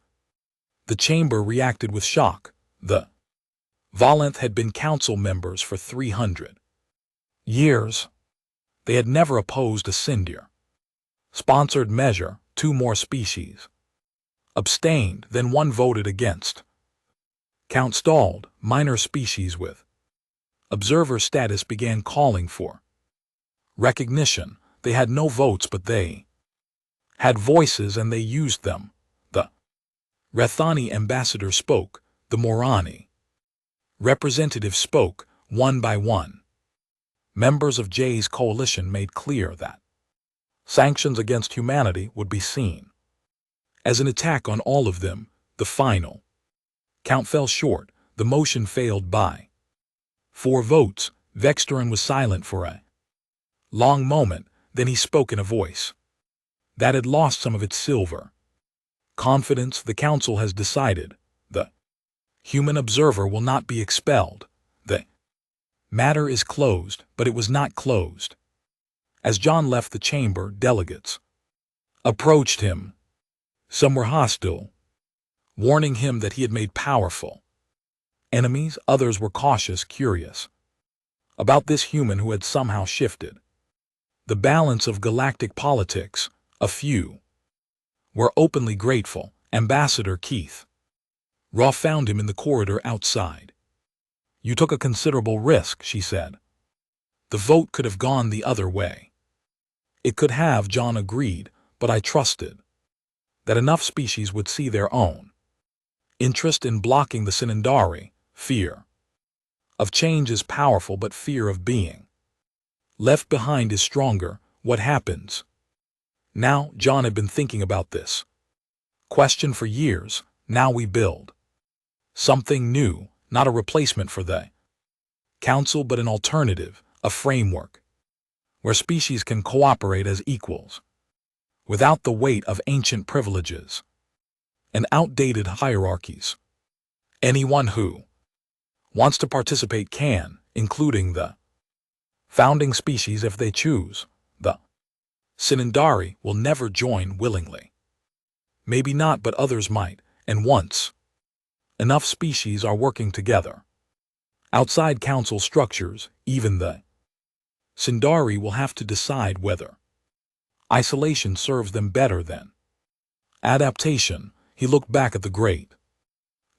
the chamber reacted with shock. The Volanth had been council members for 300 years. They had never opposed a Sindir sponsored measure. 2 more species abstained, then 1 voted against. Count stalled. Minor species with observer status began calling for recognition. They had no votes, but they had voices and they used them. The Rethani ambassador spoke. The Morani representative spoke, one by one. Members of Jay's coalition made clear that sanctions against humanity would be seen as an attack on all of them. The final count fell short. The motion failed by 4 votes. Vexterin was silent for a long moment, then he spoke in a voice that had lost some of its silver confidence. The council has decided. The human observer will not be expelled. The matter is closed, but it was not closed. As John left the chamber, delegates approached him. Some were hostile, warning him that he had made powerful enemies. Others were cautious, curious about this human who had somehow shifted the balance of galactic politics. A few were openly grateful. Ambassador Keith Raw found him in the corridor outside. "You took a considerable risk," she said. "The vote could have gone the other way." "It could have," John agreed, "but I trusted that enough species would see their own interest in blocking the Sinindari. Fear of change is powerful, but fear of being left behind is stronger. What happens now?" John had been thinking about this question for years. Now we build something new, not a replacement for the council, but an alternative, a framework where species can cooperate as equals without the weight of ancient privileges and outdated hierarchies. Anyone who wants to participate can, including the founding species if they choose. The Sinindari will never join willingly. Maybe not, but others might, and once enough species are working together outside council structures, even the Sindari will have to decide whether isolation serves them better than adaptation. He looked back at the great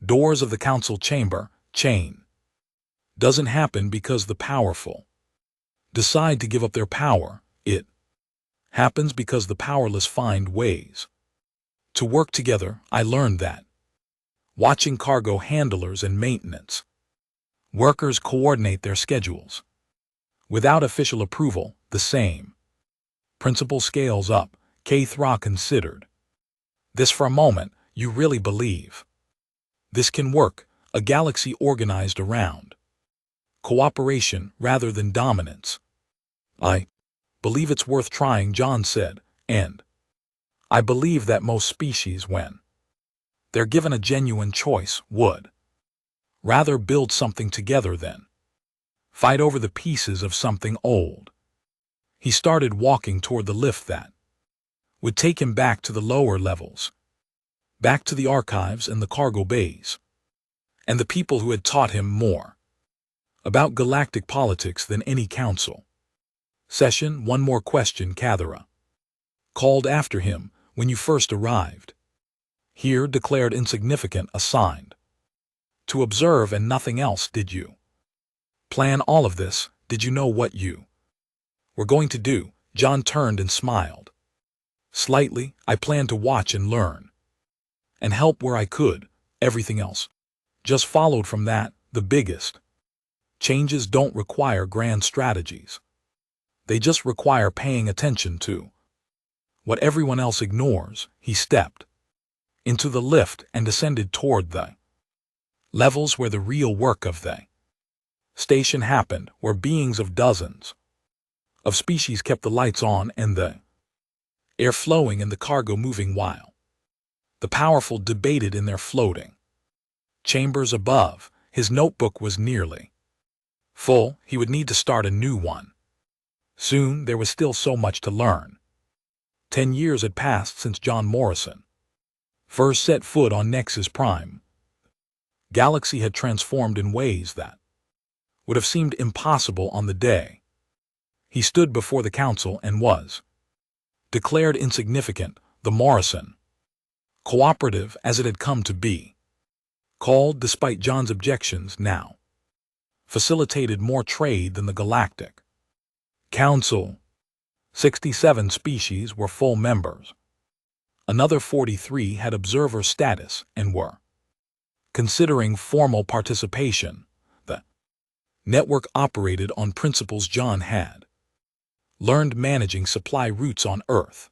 doors of the council chamber. Chain doesn't happen because the powerful decide to give up their power. It happens because the powerless find ways to work together. I learned that watching cargo handlers and maintenance workers coordinate their schedules without official approval. The same principle scales up. Kthra considered this for a moment. "You really believe this can work? A galaxy organized around cooperation rather than dominance?" "I believe it's worth trying," John said, "and I believe that most species, when they're given a genuine choice, would rather build something together than fight over the pieces of something old." He started walking toward the lift that would take him back to the lower levels, back to the archives and the cargo bays, and the people who had taught him more about galactic politics than any council session. "One more question," Kthra called after him. "When you first arrived here," declared Insignificant, "assigned to observe and nothing else, did you plan all of this? Did you know what you were going to do?" John turned and smiled slightly. "I planned to watch and learn and help where I could. Everything else just followed from that. The biggest changes don't require grand strategies. They just require paying attention to what everyone else ignores." He stepped into the lift and descended toward the levels where the real work of the station happened, where beings of dozens of species kept the lights on and the air flowing and the cargo moving while the powerful debated in their floating chambers above. His notebook was nearly Full, he would need to start a new one. Soon, there was still so much to learn. 10 years had passed since John Morrison first set foot on Nexus Prime. Galaxy had transformed in ways that would have seemed impossible on the day he stood before the council and was declared insignificant. The Morrison Cooperative, as it had come to be called despite John's objections, now facilitated more trade than the Galactic Council. 67 species were full members. Another 43 had observer status and were considering formal participation. The network operated on principles John had learned: managing supply routes on Earth,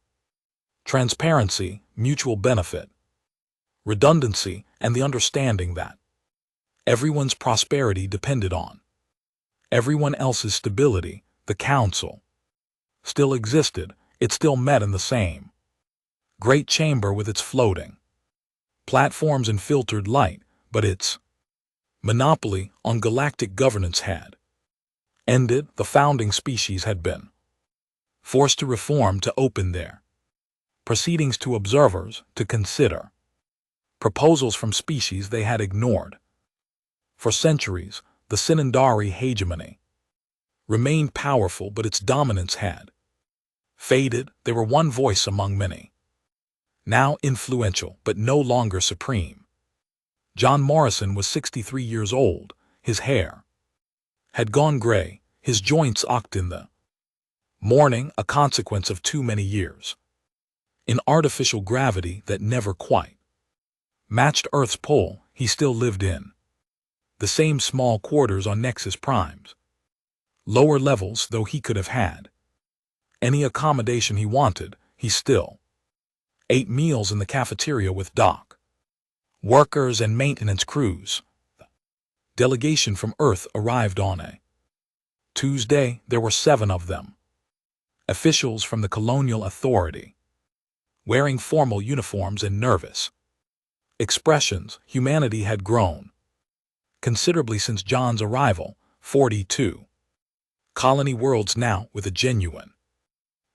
transparency, mutual benefit, redundancy, and the understanding that everyone's prosperity depended on everyone else's stability. The council still existed. It still met in the same great chamber with its floating platforms and filtered light, but its monopoly on galactic governance had ended. The founding species had been forced to reform, to open their proceedings to observers, to consider proposals from species they had ignored. For centuries, the Sinandari hegemony remained powerful, but its dominance had faded. They were one voice among many, now influential, but no longer supreme. John Morrison was 63 years old. His hair had gone gray, his joints ached in the morning, a consequence of too many years in artificial gravity that never quite matched Earth's pull. He still lived in the same small quarters on Nexus Prime's lower levels. Though he could have had any accommodation he wanted, he still ate meals in the cafeteria with dock workers and maintenance crews. The delegation from Earth arrived on a Tuesday. There were 7 of them, officials from the Colonial Authority, wearing formal uniforms and nervous expressions. Humanity had grown considerably since John's arrival. 42 colony worlds now with a genuine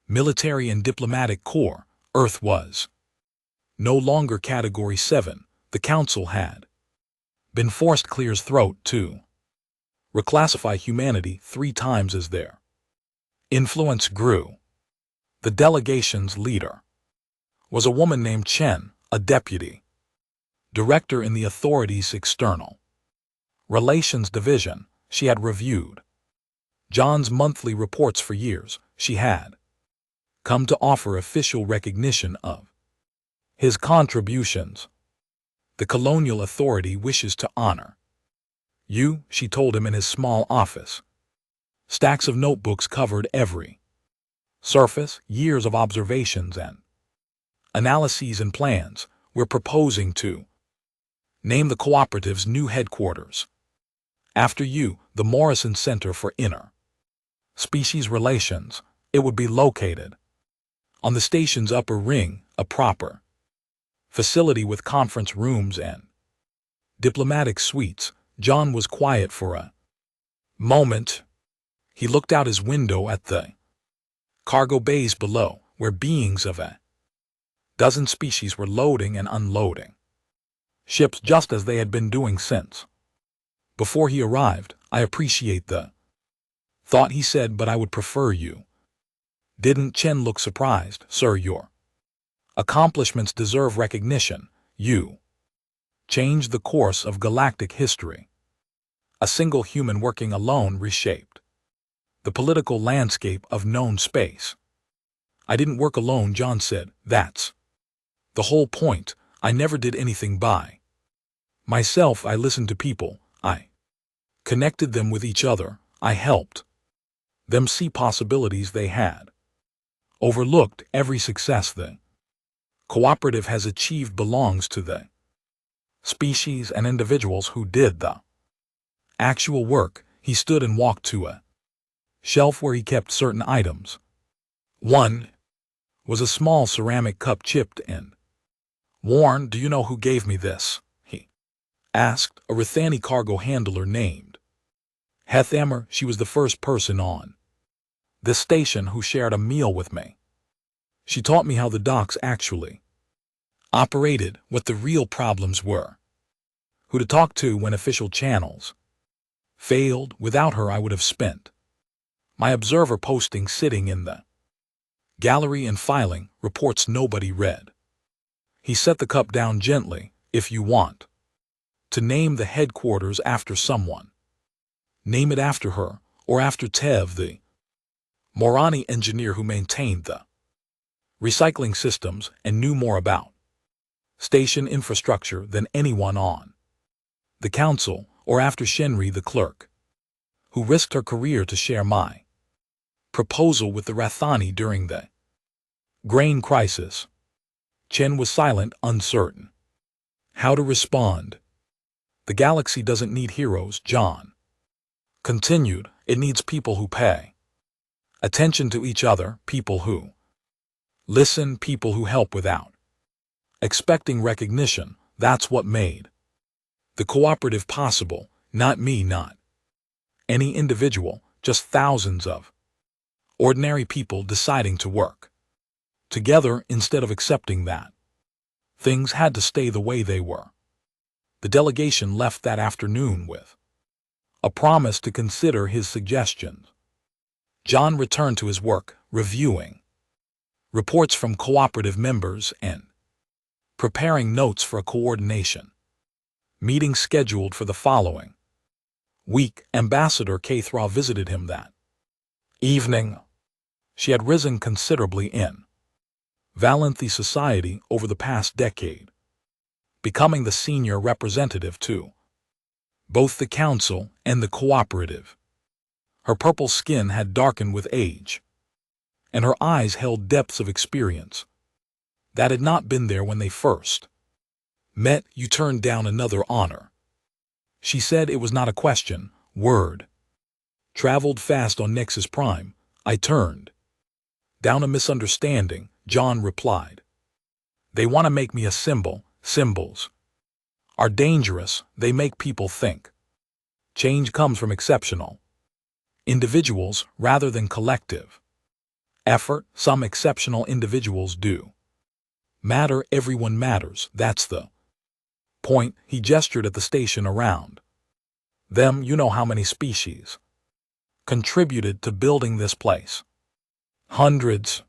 military and diplomatic corps. Earth was no longer Category 7. The Council had been forced clear's throat to reclassify humanity 3 times as their influence grew. The delegation's leader was a woman named Chen, a deputy director in the authority's external relations division. She had reviewed John's monthly reports for years. She had come to offer official recognition of his contributions. The Colonial Authority wishes to honor you, she told him in his small office. Stacks of notebooks covered every surface, years of observations and analyses and plans. We're proposing to name the cooperative's new headquarters after you, the Morrison Center for Inter Species Relations. It would be located on the station's upper ring, a proper facility with conference rooms and diplomatic suites. John was quiet for a moment. He looked out his window at the cargo bays below, where beings of a dozen species were loading and unloading ships just as they had been doing since before he arrived. I appreciate the thought, he said, but I would prefer you didn't. Chen looked surprised. Sir, your accomplishments deserve recognition. You changed the course of galactic history. A single human working alone reshaped the political landscape of known space. I didn't work alone, John said. That's the whole point. I never did anything by myself. I listened to people. I connected them with each other. I helped them see possibilities they had overlooked. Every success the cooperative has achieved belongs to the species and individuals who did the actual work. He stood and walked to a shelf where he kept certain items. One was a small ceramic cup, chipped and worn. Do you know who gave me this? He asked. A Rithani cargo handler named Hethammer, she was the first person on this station who shared a meal with me. She taught me how the docks actually operated, what the real problems were, who to talk to when official channels failed. Without her, I would have spent my observer posting sitting in the gallery and filing reports nobody read. He set the cup down gently. If you want to name the headquarters after someone, name it after her, or after Tev, the Morani engineer who maintained the recycling systems and knew more about station infrastructure than anyone on the council, or after Shenri, the clerk, who risked her career to share my proposal with the Rathani during the grain crisis. Chen was silent, uncertain how to respond. The galaxy doesn't need heroes, John continued. It needs people who pay attention to each other, people who listen, people who help without expecting recognition. That's what made the cooperative possible. Not me, not any individual, just thousands of ordinary people deciding to work together instead of accepting that things had to stay the way they were. The delegation left that afternoon with a promise to consider his suggestions. John returned to his work, reviewing reports from cooperative members and preparing notes for a coordination meeting scheduled for the following week. Ambassador Kathra visited him that evening. She had risen considerably in Valanthi society over the past decade, becoming the senior representative to both the council and the cooperative. Her purple skin had darkened with age, and her eyes held depths of experience that had not been there when they first met. You turned down another honor, she said. It was not a question. Word traveled fast on Nexus Prime. I turned down a misunderstanding, John replied. They want to make me a symbol. Symbols are dangerous. They make people think change comes from exceptional individuals rather than collective effort. Some exceptional individuals do matter. Everyone matters. That's the point. He gestured at the station around them. You know how many species contributed to building this place? Hundreds,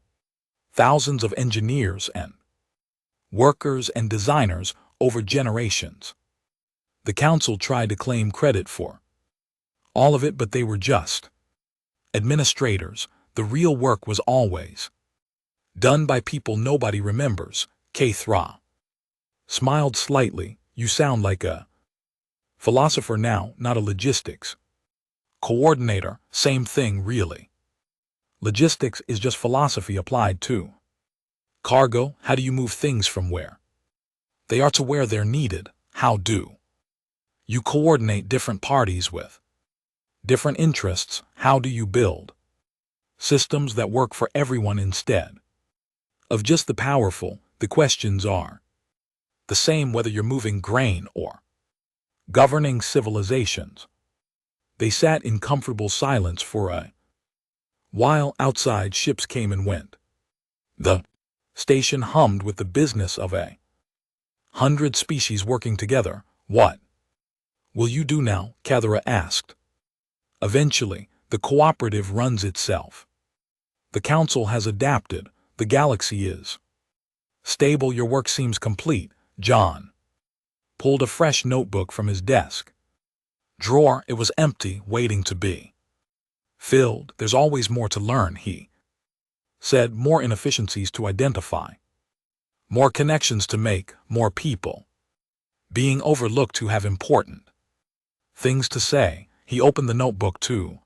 thousands of engineers and workers and designers over generations. The council tried to claim credit for all of it, but they were just administrators. The real work was always done by people nobody remembers. Kathra smiled slightly. You sound like a philosopher now, not a logistics coordinator. Same thing, really. Logistics is just philosophy applied to cargo. How do you move things from where they are to where they're needed? How do you coordinate different parties with different interests? How do you build systems that work for everyone instead of just the powerful? The questions are the same whether you're moving grain or governing civilizations. They sat in comfortable silence for a while. Outside, ships came and went. The station hummed with the business of 100 species working together. What will you do now? Kathra asked. Eventually, the cooperative runs itself. The council has adapted. The galaxy is stable. Your work seems complete. John pulled a fresh notebook from his desk drawer. It was empty, waiting to be filled. There's always more to learn, he said. More inefficiencies to identify, more connections to make, more people being overlooked who have important things to say. He opened the notebook to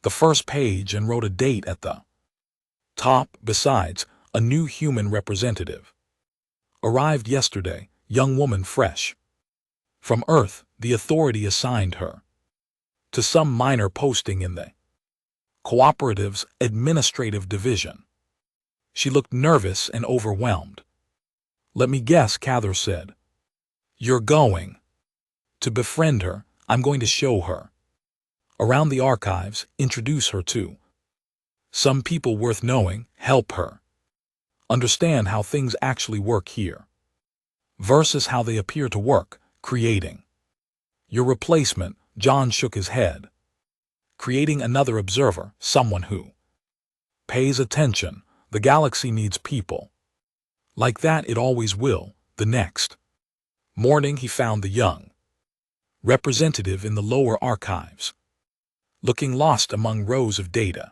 the first page and wrote a date at the top. Besides, a new human representative arrived yesterday, young woman fresh from Earth. The authority assigned her to some minor posting in the cooperative's administrative division. She looked nervous and overwhelmed. Let me guess, Kathra said. You're going to befriend her. I'm going to show her Around the archives, introduce her to some people worth knowing, help her understand how things actually work here versus how they appear to work, creating your replacement. John shook his head. Creating another observer, someone who pays attention. The galaxy needs people like that. It always will. The next morning he found the young representative in the lower archives, looking lost among rows of data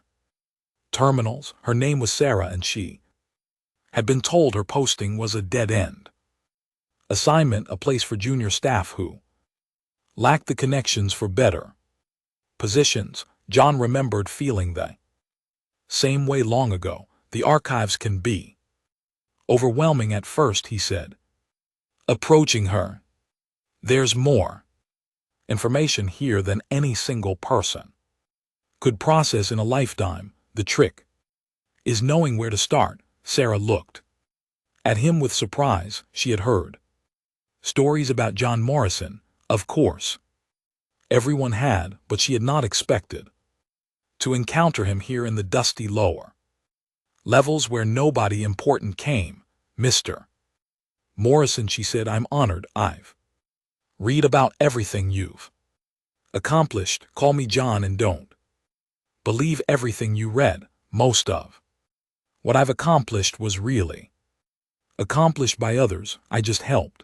terminals. Her name was Sarah, and she had been told her posting was a dead-end assignment, a place for junior staff who lacked the connections for better positions. John remembered feeling the same way long ago. The archives can be overwhelming at first, he said, approaching her. There's more information here than any single person could process in a lifetime. The trick is knowing where to start. Sarah looked at him with surprise. She had heard stories about John Morrison, of course. Everyone had, but she had not expected to encounter him here in the dusty lower levels where nobody important came. Mr. Morrison, she said, I'm honored. I've read about everything you've accomplished. Call me John, and don't believe everything you read. Most of what I've accomplished was really accomplished by others. I just helped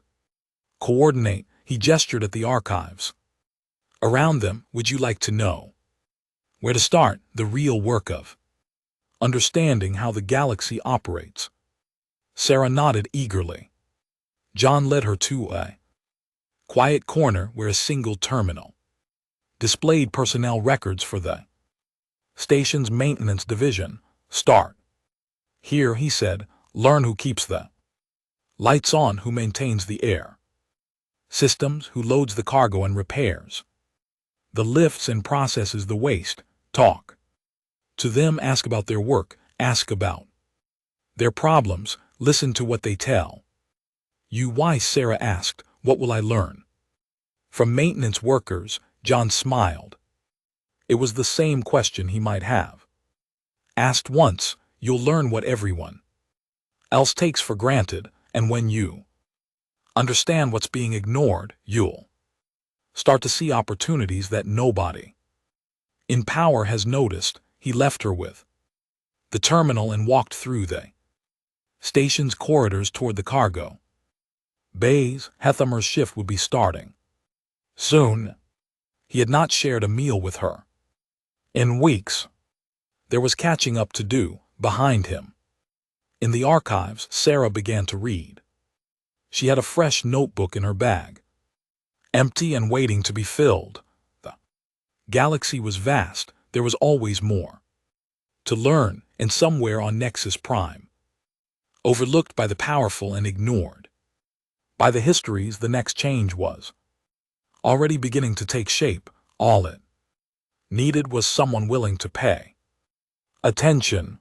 coordinate. He gestured at the archives around them. Would you like to know where to start? The real work of understanding how the galaxy operates. Sarah nodded eagerly. John led her to a quiet corner where a single terminal displayed personnel records for the station's maintenance division. Start here, he said. Learn who keeps the lights on, who maintains the air systems, who loads the cargo and repairs the lifts and processes the waste. Talk to them, ask about their work, ask about their problems, listen to what they tell you. Why? Sarah asked. What will I learn from maintenance workers? John smiled. It was the same question he might have asked once. You'll learn what everyone else takes for granted, and when you understand what's being ignored, you'll start to see opportunities that nobody in power has noticed. He left her with the terminal and walked through the station's corridors toward the cargo bays. Hethamer's shift would be starting soon. He had not shared a meal with her in weeks. There was catching up to do. Behind him, in the archives, Sarah began to read. She had a fresh notebook in her bag, empty and waiting to be filled. The galaxy was vast. There was always more to learn, and somewhere on Nexus Prime, overlooked by the powerful and ignored by the histories, the next change was already beginning to take shape. All it needed was someone willing to pay attention.